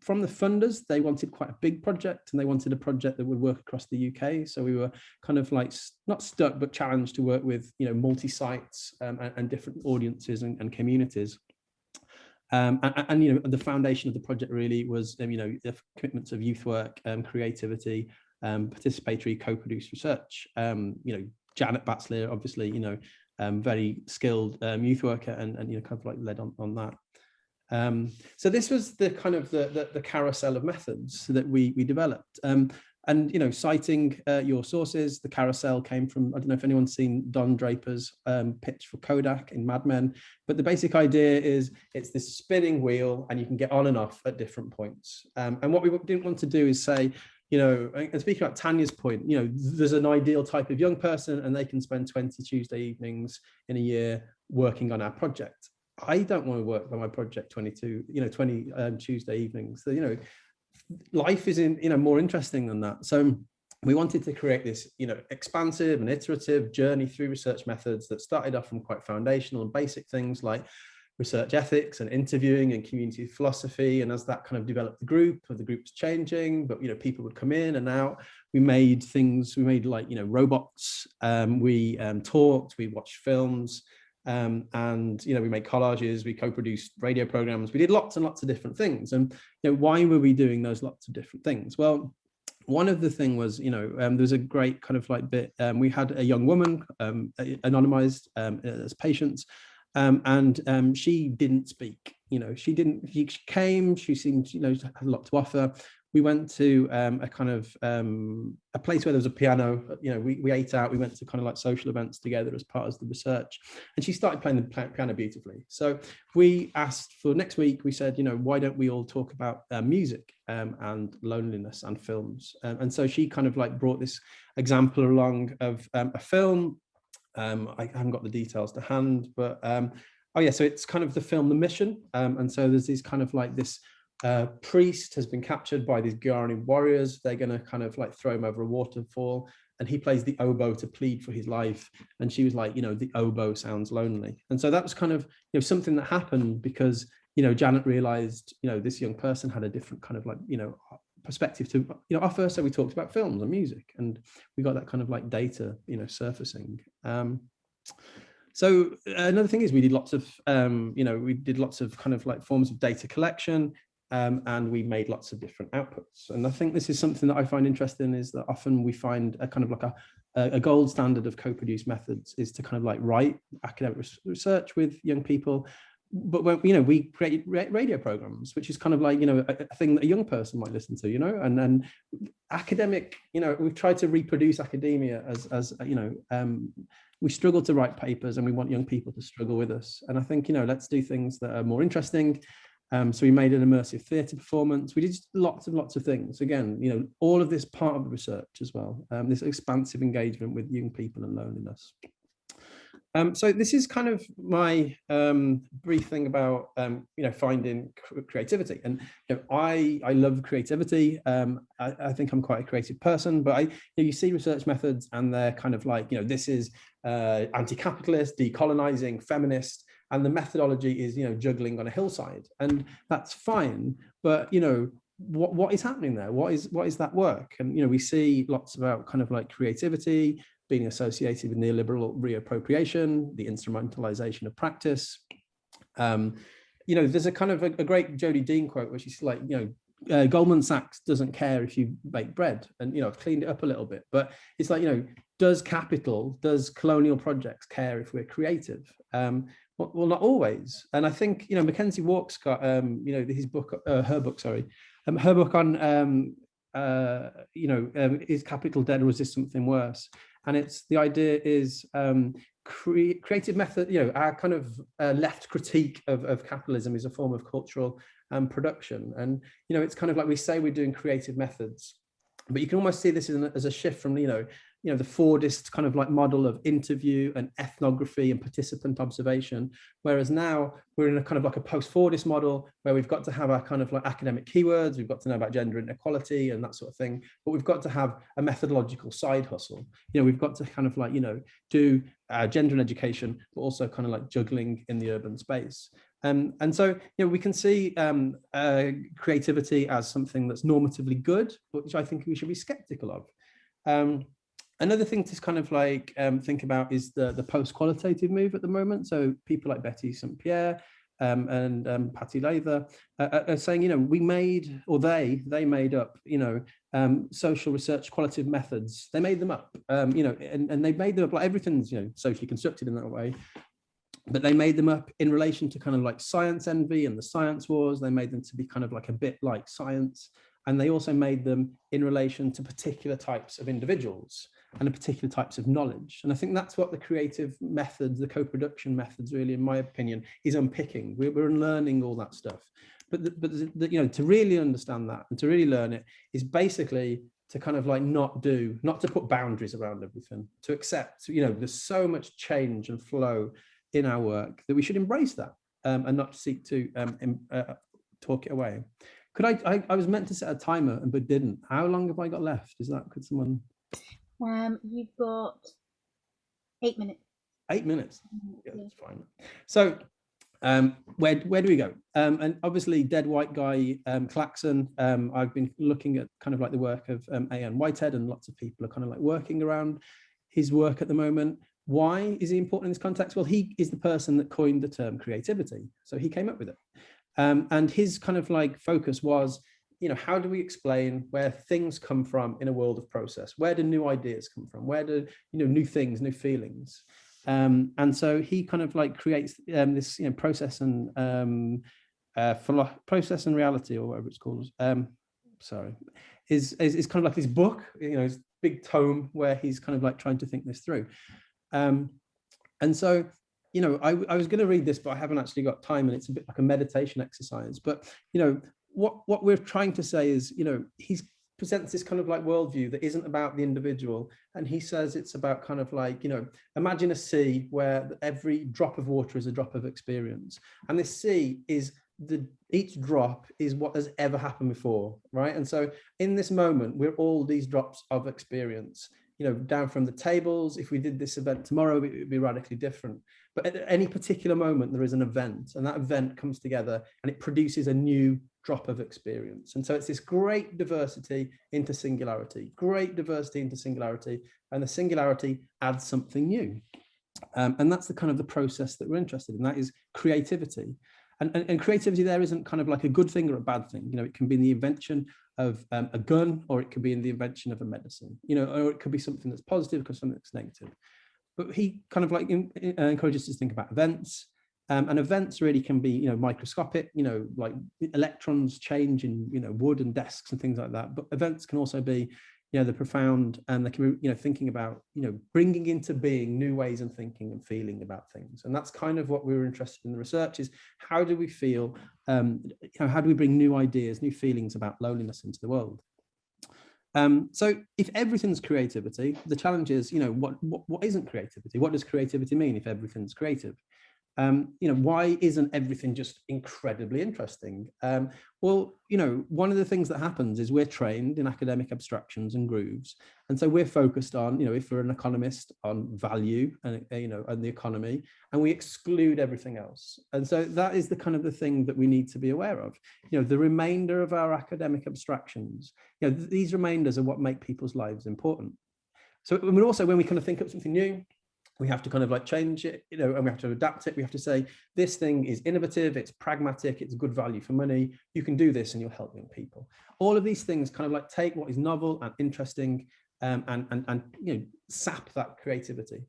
From the funders, they wanted quite a big project, and they wanted a project that would work across the UK. So we were kind of like not stuck, but challenged to work with multi-sites and different audiences and communities. And the foundation of the project really was the commitments of youth work, creativity, participatory co-produced research. Janet Batsleer, obviously, very skilled youth worker, and kind of like led on that. So this was the kind of the carousel of methods that we developed. And, you know, citing your sources, the carousel came from, I don't know if anyone's seen Don Draper's pitch for Kodak in Mad Men, but the basic idea is it's this spinning wheel and you can get on and off at different points. And what we didn't want to do is say, you know, and speaking about Tanya's point, you know, there's an ideal type of young person and they can spend 20 Tuesday evenings in a year working on our project. I don't want to work on my project 20 Tuesday evenings. So, you know, life is more interesting than that. So we wanted to create this, you know, expansive and iterative journey through research methods that started off from quite foundational and basic things like research ethics and interviewing and community philosophy. And as that kind of developed the group's changing, but, you know, people would come in and out. We made like, you know, robots, we talked, we watched films, and, you know, we made collages, we co-produced radio programs, we did lots and lots of different things. And, you know, why were we doing those lots of different things? Well, one of the thing was, you know, there's a great kind of like bit, we had a young woman, anonymized as patients, and she didn't speak, you know, she came, she seemed, you know, had a lot to offer. We went to a kind of a place where there was a piano, you know, we ate out, we went to kind of like social events together as part of the research, and she started playing the piano beautifully. So we asked for next week, we said, you know, why don't we all talk about music and loneliness and films? And so she kind of like brought this example along of a film. I haven't got the details to hand, but oh yeah, so it's kind of the film The Mission. And so there's these kind of like this priest has been captured by these Guarani warriors. They're going to kind of like throw him over a waterfall, and he plays the oboe to plead for his life. And she was like, you know, the oboe sounds lonely. And so that was kind of, you know, something that happened because, you know, Janet realized, you know, this young person had a different kind of like, you know, perspective to, you know, offer. So we talked about films and music, and we got that kind of like data, you know, surfacing. So another thing is we did lots of, you know, we did lots of kind of like forms of data collection. And we made lots of different outputs. And I think this is something that I find interesting, is that often we find a kind of like a gold standard of co-produced methods is to kind of like write academic research with young people. But when, you know, we create radio programs, which is kind of like, you know, a thing that a young person might listen to, you know, and then academic, you know, we've tried to reproduce academia as you know, we struggle to write papers and we want young people to struggle with us. And I think, you know, let's do things that are more interesting. So we made an immersive theatre performance. We did lots of things. Again, you know, all of this part of the research as well. This expansive engagement with young people and loneliness. So this is kind of my brief thing about you know, finding creativity. And you know, I love creativity. I think I'm quite a creative person, but you know, you see research methods and they're kind of like, you know, this is anti-capitalist, decolonizing, feminist. And the methodology is, you know, juggling on a hillside, and that's fine. But, you know, what is happening there? What is that work? And, you know, we see lots about kind of like creativity being associated with neoliberal reappropriation, the instrumentalization of practice. You know, there's a kind of a great Jodie Dean quote where she's like, you know, Goldman Sachs doesn't care if you bake bread, and, you know, I've cleaned it up a little bit, but it's like, you know, does colonial projects care if we're creative? Well, not always. And I think, you know, Mackenzie Walk's got, you know, her book on, you know, is capital dead or is this something worse? And it's, the idea is creative method, you know, our kind of left critique of capitalism is a form of cultural production. And, you know, it's kind of like we say we're doing creative methods, but you can almost see this as a shift from, you know, the Fordist kind of like model of interview and ethnography and participant observation, whereas now we're in a kind of like a post-Fordist model where we've got to have our kind of like academic keywords, we've got to know about gender inequality and that sort of thing, but we've got to have a methodological side hustle. You know, we've got to kind of like, you know, do gender and education, but also kind of like juggling in the urban space. And so, you know, we can see creativity as something that's normatively good, which I think we should be skeptical of. Another thing to kind of like think about is the post-qualitative move at the moment. So people like Betty St. Pierre and Patty Lather are saying, you know, we made, or they made up, you know, social research qualitative methods. They made them up, you know, and they made them up like everything's, you know, socially constructed in that way. But they made them up in relation to kind of like science envy and the science wars. They made them to be kind of like a bit like science. and they also made them in relation to particular types of individuals and the particular types of knowledge. And I think that's what the creative methods, the co-production methods, really, in my opinion, is unpicking. We're unlearning all that stuff. But you know, to really understand that and to really learn it is basically to kind of like not to put boundaries around everything, to accept, you know, there's so much change and flow in our work that we should embrace that, and not seek to talk it away. Could I was meant to set a timer but didn't. How long have I got left? Could someone? You've got 8 minutes. 8 minutes. Yeah, that's fine. So where do we go? And obviously Dead White Guy, Claxon, I've been looking at kind of like the work of A.N. Whitehead, and lots of people are kind of like working around his work at the moment. Why is he important in this context? Well, he is the person that coined the term creativity. So he came up with it. And his kind of like focus was, you know, how do we explain where things come from in a world of process? Where do new ideas come from? Where do, you know, new things, new feelings? And so he kind of like creates this, you know, process and reality, or whatever it's called. Is kind of like this book, you know, his big tome where he's kind of like trying to think this through. And so, you know, I was going to read this, but I haven't actually got time, and it's a bit like a meditation exercise. But, you know, what we're trying to say is, you know, he presents this kind of like worldview that isn't about the individual, and he says it's about kind of like, you know, imagine a sea where every drop of water is a drop of experience, and this sea is each drop is what has ever happened before, right? And so in this moment, we're all these drops of experience, you know, down from the tables. If we did this event tomorrow, it would be radically different. But at any particular moment, there is an event, and that event comes together and it produces a new drop of experience. And so it's this great diversity into singularity, and the singularity adds something new. And that's the kind of the process that we're interested in. That is creativity. And creativity there isn't kind of like a good thing or a bad thing. You know, it can be in the invention of a gun, or it could be in the invention of a medicine, you know, or it could be something that's positive, or something that's negative. But he kind of like encourages us to think about events. And events really can be, you know, microscopic, you know, like electrons change in, you know, wood and desks and things like that. But events can also be, you know, the profound, and they can be, you know, thinking about, you know, bringing into being new ways of thinking and feeling about things. And that's kind of what we were interested in the research, is how do we feel, you know, how do we bring new ideas, new feelings about loneliness into the world? So if everything's creativity, the challenge is, you know, what isn't creativity? What does creativity mean if everything's creative? You know, why isn't everything just incredibly interesting? Well, you know, one of the things that happens is we're trained in academic abstractions and grooves. And so we're focused on, you know, if we're an economist, on value and, you know, and the economy, and we exclude everything else. And so that is the kind of the thing that we need to be aware of. You know, the remainder of our academic abstractions, you know, these remainders are what make people's lives important. So we're also, when we kind of think up something new, we have to kind of like change it, you know, and we have to adapt it. We have to say, this thing is innovative, it's pragmatic, it's good value for money. You can do this and you'll help young people. All of these things kind of like take what is novel and interesting and you know, sap that creativity.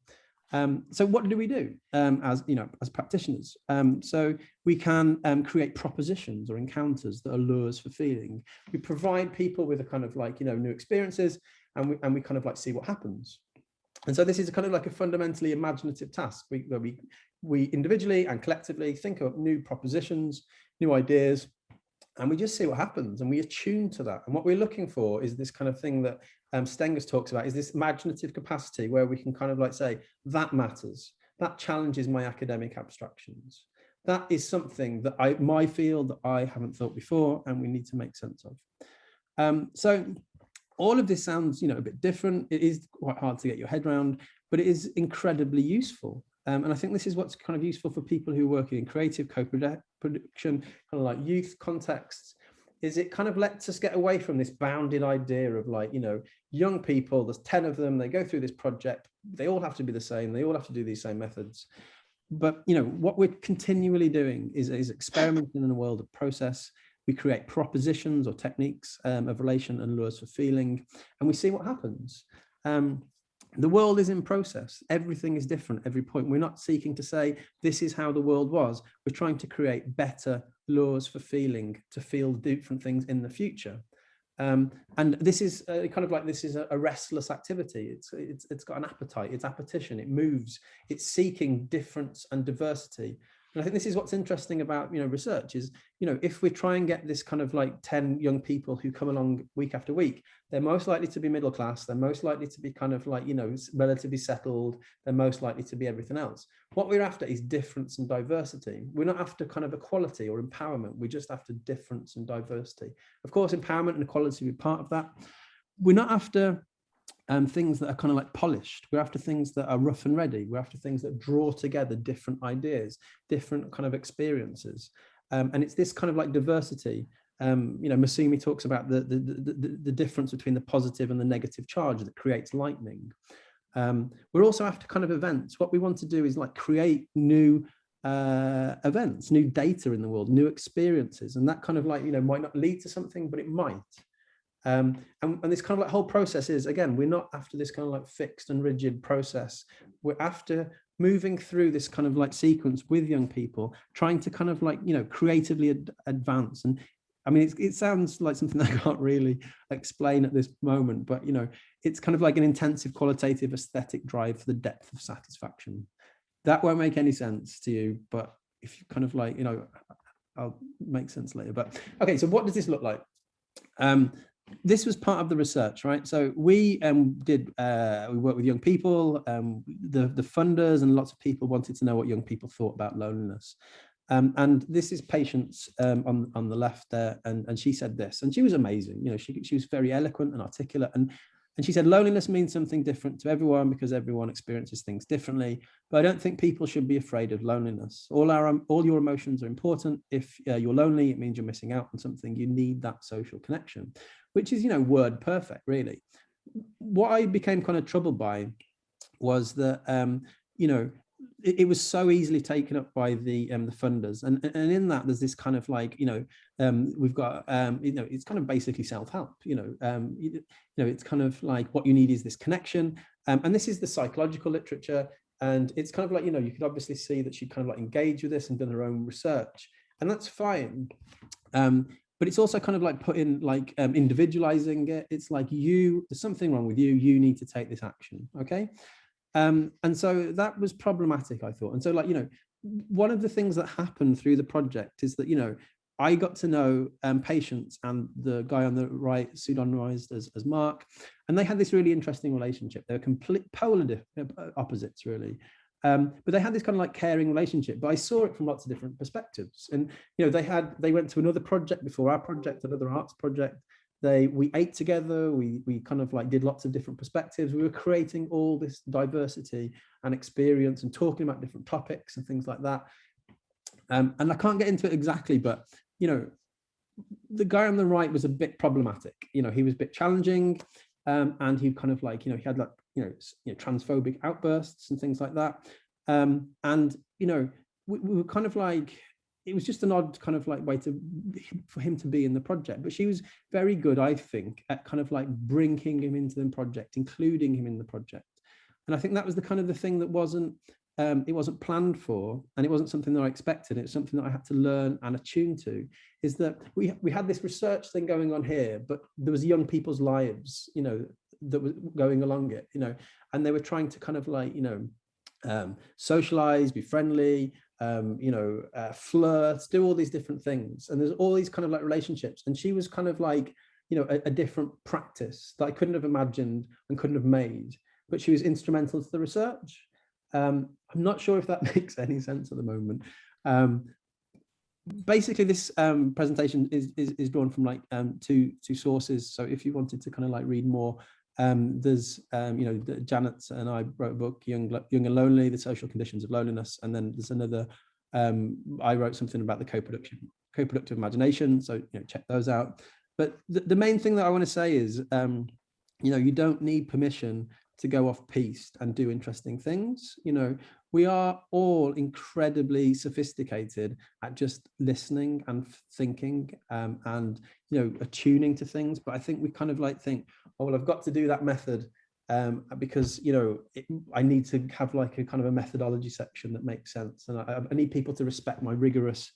So what do we do as, you know, as practitioners? So we can create propositions or encounters that are lures for feeling. We provide people with a kind of like, you know, new experiences, and we kind of like see what happens. And so this is kind of like a fundamentally imaginative task where we individually and collectively think of new propositions, new ideas, and we just see what happens, and we attune to that. And what we're looking for is this kind of thing that Stengers talks about, is this imaginative capacity where we can kind of like say, that matters, that challenges my academic abstractions. That is something that my field that I haven't thought before, and we need to make sense of. So all of this sounds, you know, a bit different. It is quite hard to get your head around, but it is incredibly useful. And I think this is what's kind of useful for people who work in creative co-production, kind of like youth contexts, is it kind of lets us get away from this bounded idea of like, you know, young people, there's 10 of them, they go through this project, they all have to be the same, they all have to do these same methods. But, you know, what we're continually doing is experimenting in a world of process. We create propositions or techniques of relation and lures for feeling, and we see what happens. The world is in process. Everything is different every point. We're not seeking to say, this is how the world was. We're trying to create better lures for feeling, to feel different things in the future. And this is kind of like, this is a restless activity. It's got an appetite, it's appetition, it moves, it's seeking difference and diversity. And I think this is what's interesting about, research is, if we try and get this kind of like 10 young people who come along week after week, they're most likely to be middle class, they're most likely to be kind of like, relatively settled, they're most likely to be everything else. What we're after is difference and diversity. We're not after kind of equality or empowerment, we're just after difference and diversity. Of course, empowerment and equality will be part of that. We're not after things that are kind of like polished. We're after things that are rough and ready. We're after things that draw together different ideas, different kind of experiences. And it's this kind of like diversity. Masumi talks about the difference between the positive and the negative charge that creates lightning. We're also after kind of events. What we want to do is like create new events, new data in the world, new experiences. And that kind of like, might not lead to something, but it might. And this kind of like whole process is, again, we're not after this kind of like fixed and rigid process. We're after moving through this kind of like sequence with young people, trying to kind of like, creatively advance. And I mean, it sounds like something I can't really explain at this moment, but, it's kind of like an intensive qualitative aesthetic drive for the depth of satisfaction. That won't make any sense to you, but if you kind of like, I'll make sense later. But okay, so what does this look like? This was part of the research, right? So we we worked with young people, the funders and lots of people wanted to know what young people thought about loneliness. And this is Patience on the left there, and she said this, and she was amazing. She was very eloquent and articulate, and she said, loneliness means something different to everyone because everyone experiences things differently. But I don't think people should be afraid of loneliness. All your emotions are important. If you're lonely, it means you're missing out on something. You need that social connection, which is, word perfect, really. What I became kind of troubled by was that, it was so easily taken up by the funders, and in that there's this kind of like, we've got it's kind of basically self-help. It's kind of like what you need is this connection, and this is the psychological literature, and it's kind of like, you could obviously see that she kind of like engaged with this and done her own research, and that's fine. But it's also kind of like putting like individualizing it. It's like, there's something wrong with you. You need to take this action. Okay. And so that was problematic, I thought. And so like, one of the things that happened through the project is that, I got to know Patience and the guy on the right, pseudonymized as Mark, and they had this really interesting relationship. They were complete polar opposites, really. But they had this kind of like caring relationship, but I saw it from lots of different perspectives. And, they went to another project before our project, another arts project. We ate together, we kind of like did lots of different perspectives. We were creating all this diversity and experience and talking about different topics and things like that. And I can't get into it exactly, but, the guy on the right was a bit problematic. He was a bit challenging, and he kind of like, he had like, transphobic outbursts and things like that. And, we were kind of like, it was just an odd kind of like way for him to be in the project, but she was very good, I think, at kind of like bringing him into the project, including him in the project. And I think that was the kind of the thing that it wasn't planned for, and it wasn't something that I expected. It's something that I had to learn and attune to, is that we had this research thing going on here, but there was young people's lives, that was going along it, and they were trying to kind of like, socialize, be friendly, flirt, do all these different things. And there's all these kind of like relationships. And she was kind of like, a different practice that I couldn't have imagined and couldn't have made, but she was instrumental to the research. I'm not sure if that makes any sense at the moment. Basically, this presentation is drawn from like two sources. So if you wanted to kind of like read more, there's Janet and I wrote a book, Young and Lonely: The Social Conditions of Loneliness, and then there's another, I wrote something about the co-productive imagination, so check those out. But the main thing that I want to say is, you don't need permission to go off piste and do interesting things. We are all incredibly sophisticated at just listening and thinking, and attuning to things. But I think we kind of like think, oh, well, I've got to do that method because I need to have like a kind of a methodology section that makes sense, and I need people to respect my rigorous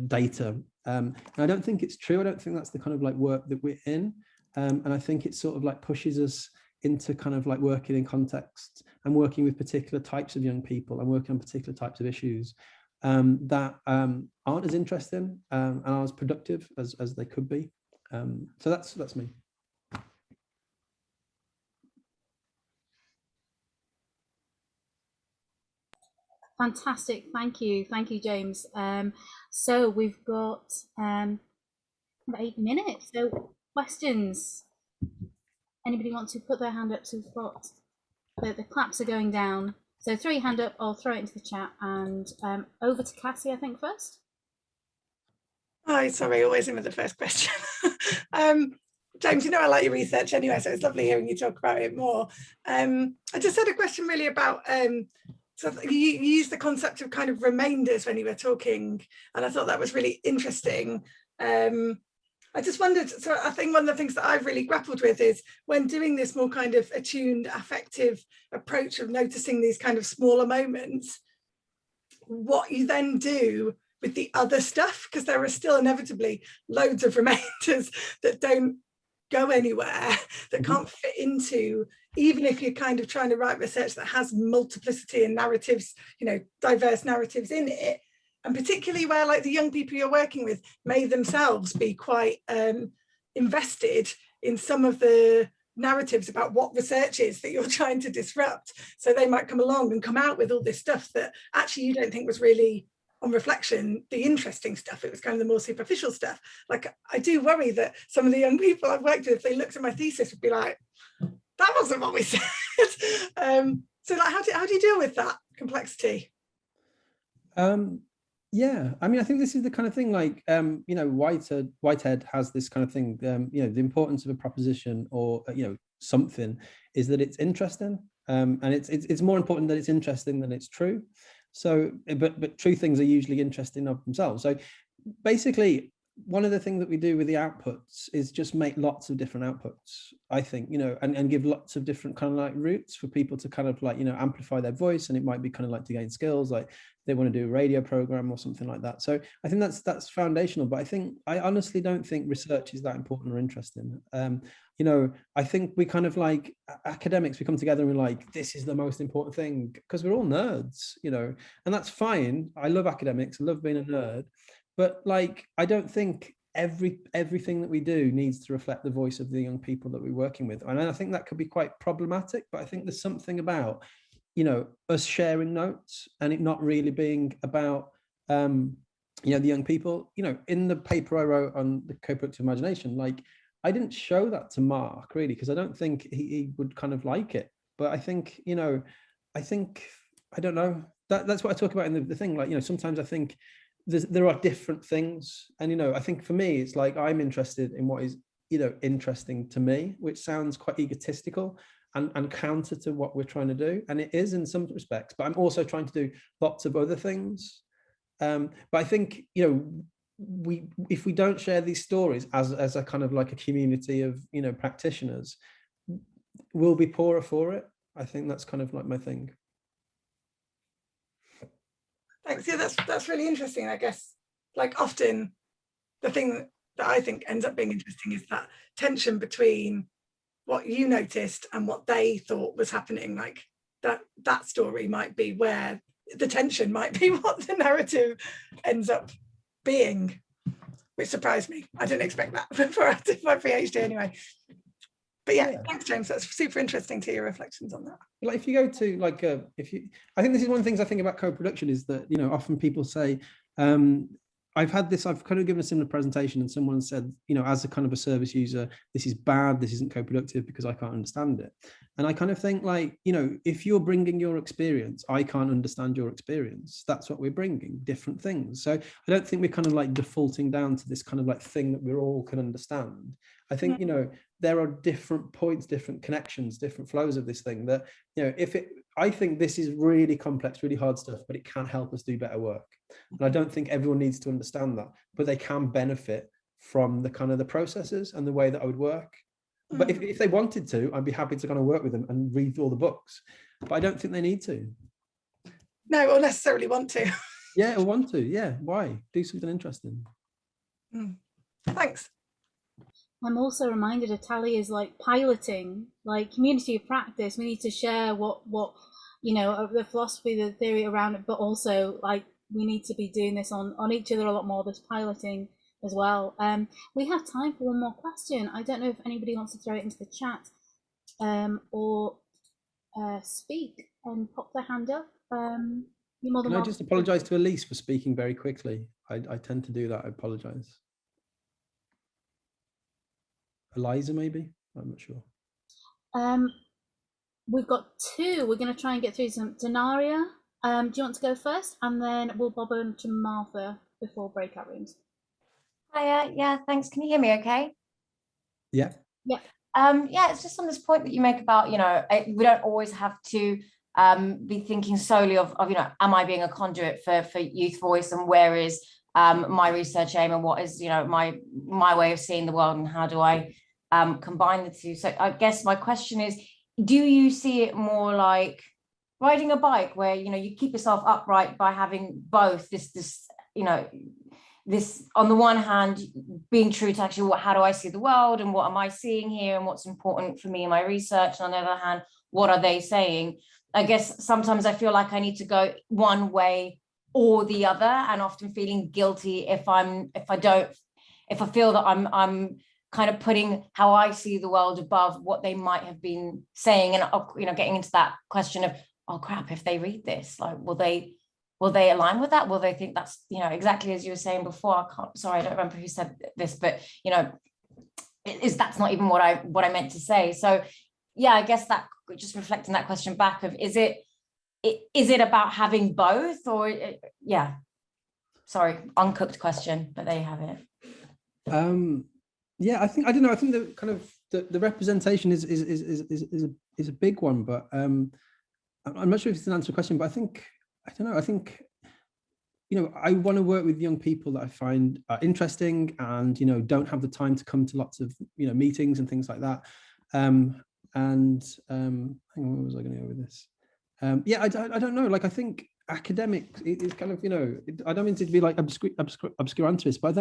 data And I don't think it's true. I don't think that's the kind of like work that we're in. And I think it sort of like pushes us into kind of like working in context and working with particular types of young people and working on particular types of issues that aren't as interesting and aren't as productive as they could be. So that's me. Fantastic, thank you, James. So we've got 8 minutes. So questions. Anybody want to put their hand up? So we've got the claps are going down. So throw your hand up or throw it into the chat. And over to Cassie, I think, first. Hi, sorry, always in with the first question. James, you know I like your research anyway, so it's lovely hearing you talk about it more. I just had a question really about, so you used the concept of kind of remainders when you were talking, and I thought that was really interesting. I just wondered, so I think one of the things that I've really grappled with is when doing this more kind of attuned, affective approach of noticing these kind of smaller moments, what you then do with the other stuff, because there are still inevitably loads of remainders that don't go anywhere, that can't fit into, even if you're kind of trying to write research that has multiplicity and narratives, you know, diverse narratives in it. And particularly where like the young people you're working with may themselves be quite invested in some of the narratives about what research is that you're trying to disrupt. So they might come along and come out with all this stuff that actually you don't think was really, on reflection, the interesting stuff. It was kind of the more superficial stuff. Like, I do worry that some of the young people I've worked with, if they looked at my thesis, would be like, that wasn't what we said. So like, how do you deal with that complexity? Yeah, I mean, I think this is the kind of thing like, you know, Whitehead has this kind of thing, you know, the importance of a proposition or, you know, something is that it's interesting. And it's more important that it's interesting than it's true. So, but true things are usually interesting of themselves. So basically, one of the things that we do with the outputs is just make lots of different outputs, I think, you know, and give lots of different kind of like routes for people to kind of like, you know, amplify their voice. And it might be kind of like to gain skills, like they want to do a radio program or something like that. So I think that's foundational, but I honestly don't think research is that important or interesting. You know, I think we kind of like academics, we come together and we're like, this is the most important thing because we're all nerds, you know, and that's fine. I love academics, I love being a nerd. But like, I don't think everything that we do needs to reflect the voice of the young people that we're working with. And I think that could be quite problematic, but I think there's something about, you know, us sharing notes and it not really being about, you know, the young people. You know, in the paper I wrote on the co-productive imagination, like I didn't show that to Mark really, because I don't think he would kind of like it. But I think, you know, I don't know, that's what I talk about in the thing. Like, you know, sometimes I think, there are different things, and you know, I think for me it's like I'm interested in what is, you know, interesting to me, which sounds quite egotistical and counter to what we're trying to do, and it is in some respects, but I'm also trying to do lots of other things. But I think, you know, if we don't share these stories as a kind of like a community of, you know, practitioners, we'll be poorer for it. I think that's kind of like my thing. Thanks. Yeah, that's really interesting. I guess, like, often the thing that I think ends up being interesting is that tension between what you noticed and what they thought was happening. Like that story might be where the tension might be what the narrative ends up being, which surprised me. I didn't expect that before I did my PhD anyway. But yeah, thanks, James. That's super interesting to hear your reflections on that. Like if you go to like I think this is one of the things I think about co-production is that, you know, often people say, I've kind of given a similar presentation and someone said, you know, as a kind of a service user, this is bad, this isn't co-productive because I can't understand it. And I kind of think like, you know, if you're bringing your experience, I can't understand your experience. That's what we're bringing, different things. So I don't think we're kind of like defaulting down to this kind of like thing that we all can understand. I think, you know, there are different points, different connections, different flows of this thing that, you know, I think this is really complex, really hard stuff, but it can help us do better work. And I don't think everyone needs to understand that, but they can benefit from the kind of the processes and the way that I would work. But if they wanted to, I'd be happy to kind of work with them and read all the books, but I don't think they need to. No, or necessarily want to. Yeah, or want to. Yeah, why? Do something interesting. Thanks. I'm also reminded of Tally is like piloting, like community of practice. We need to share what you know, the philosophy, the theory around it, but also like we need to be doing this on each other a lot more, this piloting as well. We have time for one more question. I don't know if anybody wants to throw it into the chat or speak and pop their hand up. You're more than Can I welcome. just apologise to Elise for speaking very quickly? I tend to do that. I apologise. Eliza, maybe? I'm not sure. We've got two. We're going to try and get through some. Denaria, do you want to go first? And then we'll bob on to Martha before breakout rooms. Hiya, yeah, thanks. Can you hear me okay? Yeah. Yeah. Yeah, it's just on this point that you make about, you know, we don't always have to be thinking solely of, you know, am I being a conduit for youth voice, and where is my research aim, and what is, you know, my way of seeing the world, and how do I combine the two? So I guess my question is, do you see it more like riding a bike, where, you know, you keep yourself upright by having both this, you know, this on the one hand being true to actually how do I see the world, and what am I seeing here, and what's important for me in my research, and on the other hand, what are they saying? I guess sometimes I feel like I need to go one way or the other, and often feeling guilty if I feel that I'm kind of putting how I see the world above what they might have been saying, and, you know, getting into that question of, oh crap, if they read this, like, will they align with that? Will they think that's, you know, exactly as you were saying before? I don't remember who said this, but, you know, that's not even what I meant to say. So yeah, I guess that just reflecting that question back of, is it about having both, or yeah, sorry, uncooked question, but there you have it. Yeah, I think the kind of the representation is a big one, but I'm not sure if it's an answer to the question, but I think, you know, I want to work with young people that I find interesting, and, you know, don't have the time to come to lots of, you know, meetings and things like that. Hang on, where was I going to go with this? Yeah, I don't know. Like, I think academic is kind of, you know, I don't mean to be like obscurantist, but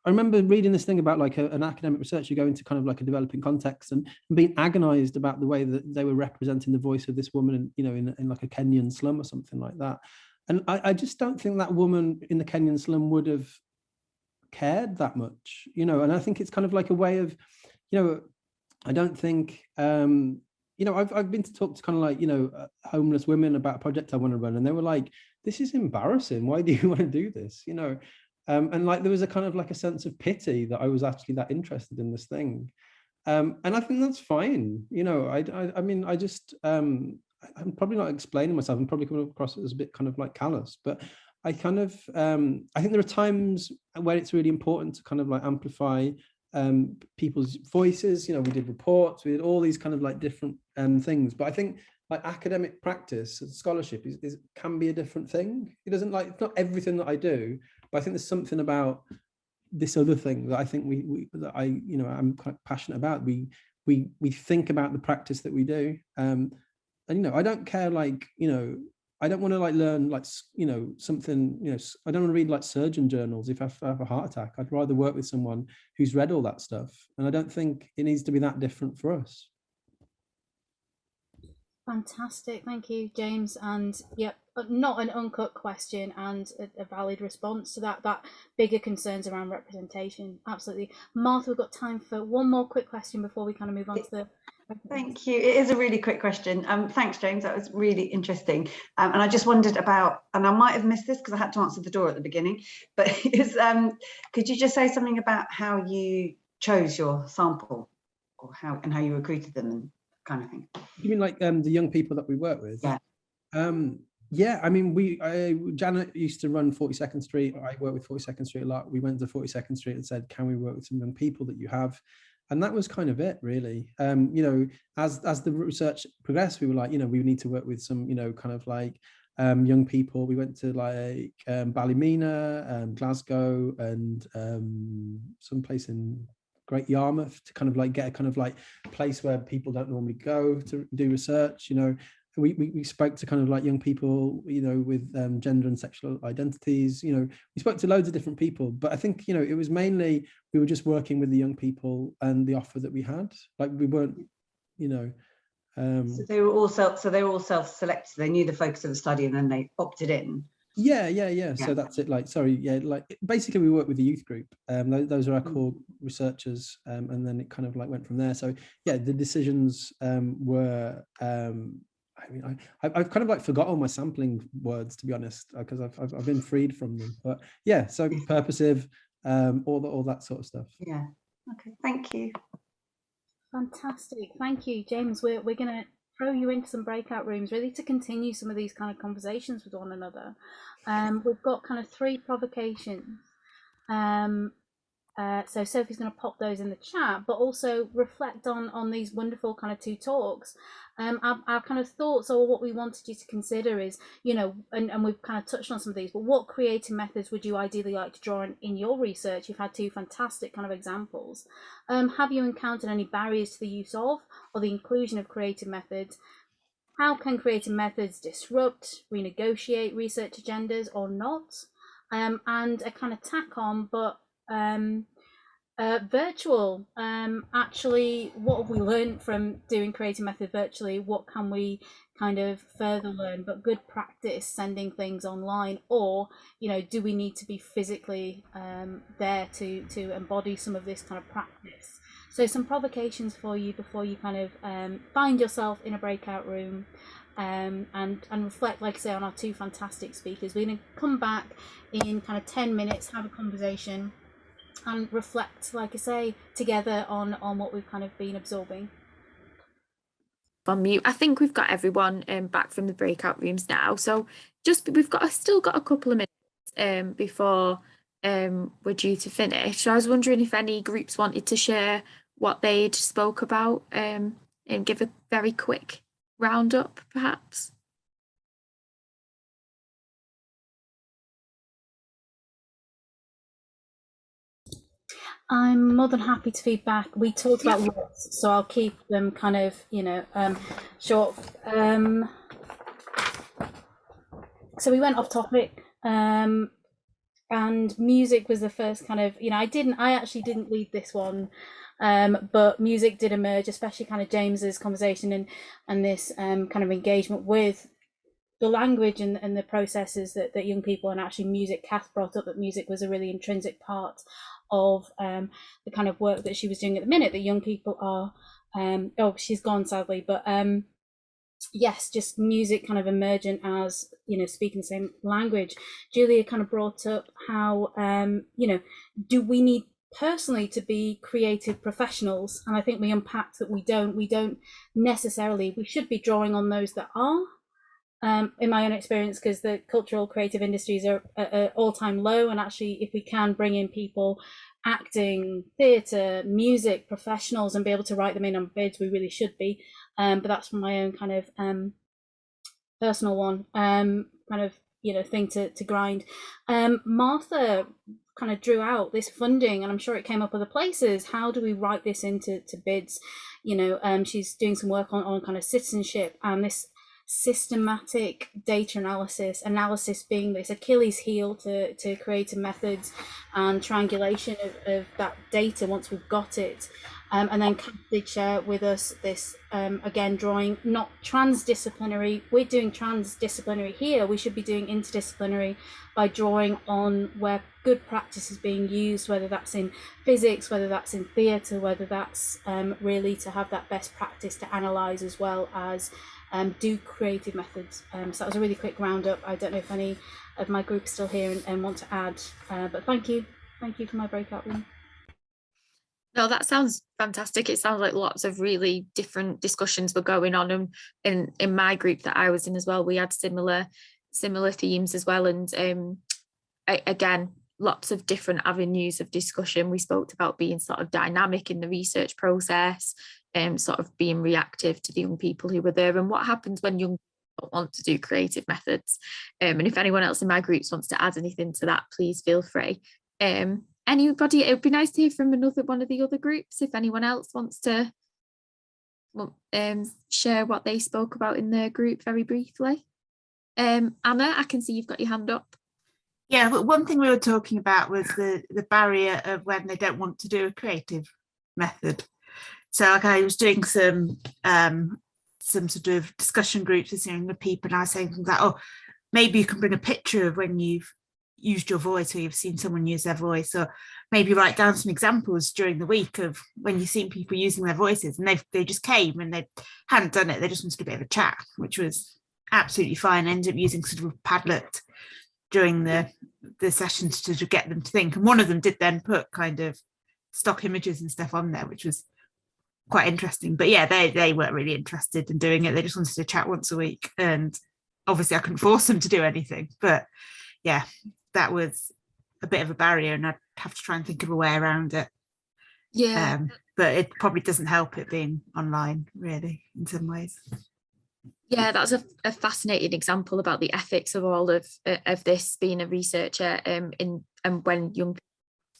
I remember reading this thing about like an academic researcher going to kind of like a developing context and being agonized about the way that they were representing the voice of this woman, you know, in like a Kenyan slum or something like that. And I just don't think that woman in the Kenyan slum would have cared that much, you know. And I think it's kind of like a way of, you know, I don't think, you know, I've been to talk to kind of like, you know, homeless women about a project I want to run, and they were like, this is embarrassing. Why do you want to do this? You know? And like, there was a kind of like a sense of pity that I was actually that interested in this thing. And I think that's fine. You know, I mean, I just, I'm probably not explaining myself. I'm probably coming across as a bit kind of like callous, but I kind of, I think there are times where it's really important to kind of like amplify people's voices. You know, we did reports, we did all these kind of like different things, but I think like academic practice and scholarship can be a different thing. It doesn't, like, it's not everything that I do, but I think there's something about this other thing that I think you know, I'm quite passionate about. We think about the practice that we do, and, you know, I don't care, like, you know, I don't want to like learn like, you know, something, you know, I don't want to read like surgeon journals if I have a heart attack. I'd rather work with someone who's read all that stuff, and I don't think it needs to be that different for us. Fantastic, thank you, James. And yep, not an uncut question, and a valid response to that bigger concerns around representation. Absolutely. Martha, we've got time for one more quick question before we kind of move on to the. Thank you. It is a really quick question. Thanks, James. That was really interesting. And I just wondered about, and I might have missed this because I had to answer the door at the beginning, but could you just say something about how you chose your sample, or how you recruited them and kind of thing? You mean like the young people that we work with? Yeah. Yeah, I mean, Janet used to run 42nd Street. I work with 42nd Street a lot. We went to 42nd Street and said, can we work with some young people that you have? And that was kind of it, really. You know, as the research progressed, we were like, you know, we need to work with some, you know, kind of like young people. We went to like Ballymena, Glasgow, and some place in Great Yarmouth to kind of like get a kind of like place where people don't normally go to do research, you know. we spoke to kind of like young people, with gender and sexual identities. We spoke to loads of different people, but I think, it was mainly, we were just working with the young people and the offer that we had. Like, we weren't, so they were all self-selected. They knew the focus of the study and then they opted in. Yeah. So that's it. Basically we work with the youth group. Those are our core researchers, and then it kind of went from there. So yeah, the decisions were. I've kind of forgot all my sampling words, to be honest, because I've been freed from them. But yeah, so purposive, all that sort of stuff. Yeah. Okay. Thank you. Fantastic. Thank you, James. We're going to throw you into some breakout rooms really to continue some of these kind of conversations with one another. We've got kind of 3 provocations. So Sophie's going to pop those in the chat, but also reflect on these wonderful kind of 2 talks. Our kind of thoughts, or what we wanted you to consider is, and we've kind of touched on some of these, but what creative methods would you ideally like to draw in your research? You've had 2 fantastic kind of examples. Have you encountered any barriers to the use of or the inclusion of creative methods? How can creative methods disrupt, renegotiate research agendas or not? And a kind of tack on, but virtual, actually, what have we learned from doing creative method virtually? What can we kind of further learn? But good practice sending things online, or do we need to be physically there to embody some of this kind of practice? So some provocations for you before you kind of find yourself in a breakout room, and reflect, like I say, on our 2 fantastic speakers. We're going to come back in kind of 10 minutes, have a conversation, and reflect, like I say, together on what we've kind of been absorbing. On mute. I think we've got everyone back from the breakout rooms now. So we've still got a couple of minutes before we're due to finish. So I was wondering if any groups wanted to share what they'd spoke about, and give a very quick roundup, perhaps. I'm more than happy to feedback. We talked about lots, so I'll keep them kind of, short. So we went off topic, and music was the first kind of, I actually didn't lead this one, but music did emerge, especially kind of James's conversation and this kind of engagement with the language and the processes that young people, and actually music. Kath brought up that music was a really intrinsic part of the kind of work that she was doing at the minute, that young people are she's gone sadly, but yes, just music kind of emergent as speaking the same language. Julia kind of brought up how do we need personally to be creative professionals, and I think we unpacked that we don't necessarily. We should be drawing on those that are, in my own experience, because the cultural creative industries are at all-time low, and actually if we can bring in people, acting, theatre, music professionals, and be able to write them in on bids, we really should be. But that's from my own kind of personal one, kind of thing to grind. Martha kind of drew out this funding, and I'm sure it came up other places. How do we write this into bids? She's doing some work on kind of citizenship and this systematic data analysis being this Achilles heel to creative methods and triangulation of that data once we've got it. And then Kath did share with us this, again, drawing not transdisciplinary. We're doing transdisciplinary here. We should be doing interdisciplinary by drawing on where good practice is being used, whether that's in physics, whether that's in theatre, whether that's really to have that best practice to analyse as well as do creative methods. So that was a really quick roundup. I don't know if any of my group is still here and want to add, but thank you for my breakout room. No, that sounds fantastic. It sounds like lots of really different discussions were going on, and in my group that I was in as well, we had similar themes as well, and again, lots of different avenues of discussion. We spoke about being sort of dynamic in the research process, sort of being reactive to the young people who were there, and what happens when young people want to do creative methods. And if anyone else in my groups wants to add anything to that, please feel free. Anybody, it would be nice to hear from another one of the other groups if anyone else wants to share what they spoke about in their group very briefly. Anna, I can see you've got your hand up. Yeah, but one thing we were talking about was the barrier of when they don't want to do a creative method. So like I was doing some sort of discussion groups with people, and I was saying things like, oh, maybe you can bring a picture of when you've used your voice or you've seen someone use their voice, or maybe write down some examples during the week of when you've seen people using their voices, and they just came and they hadn't done it, they just wanted a bit of a chat, which was absolutely fine. I ended up using sort of a Padlet during the sessions to get them to think, and one of them did then put kind of stock images and stuff on there, which was quite interesting. But yeah, they weren't really interested in doing it, they just wanted to chat once a week, and obviously I couldn't force them to do anything. But yeah, that was a bit of a barrier, and I'd have to try and think of a way around it. Yeah, but it probably doesn't help it being online, really, in some ways. Yeah, that's a fascinating example about the ethics of all of this, being a researcher, and when young people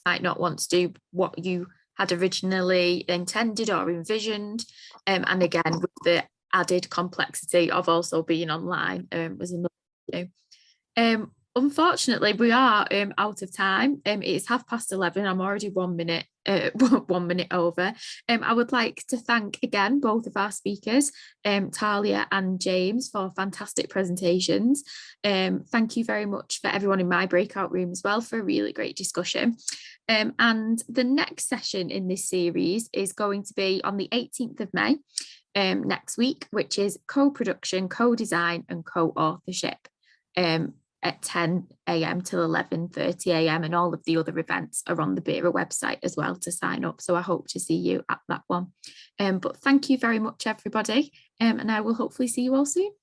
might not want to do what you had originally intended or envisioned, and again with the added complexity of also being online, was another issue. Unfortunately, we are out of time. It's 11:30. I'm already 1 minute 1 minute over. I would like to thank again both of our speakers, Talia and James, for fantastic presentations. Thank you very much for everyone in my breakout room as well for a really great discussion. And the next session in this series is going to be on the 18th of May next week, which is co-production, co-design and co-authorship. At 10 a.m. till 11:30 a.m. and all of the other events are on the BERA website as well to sign up. So I hope to see you at that one. But thank you very much, everybody. And I will hopefully see you all soon.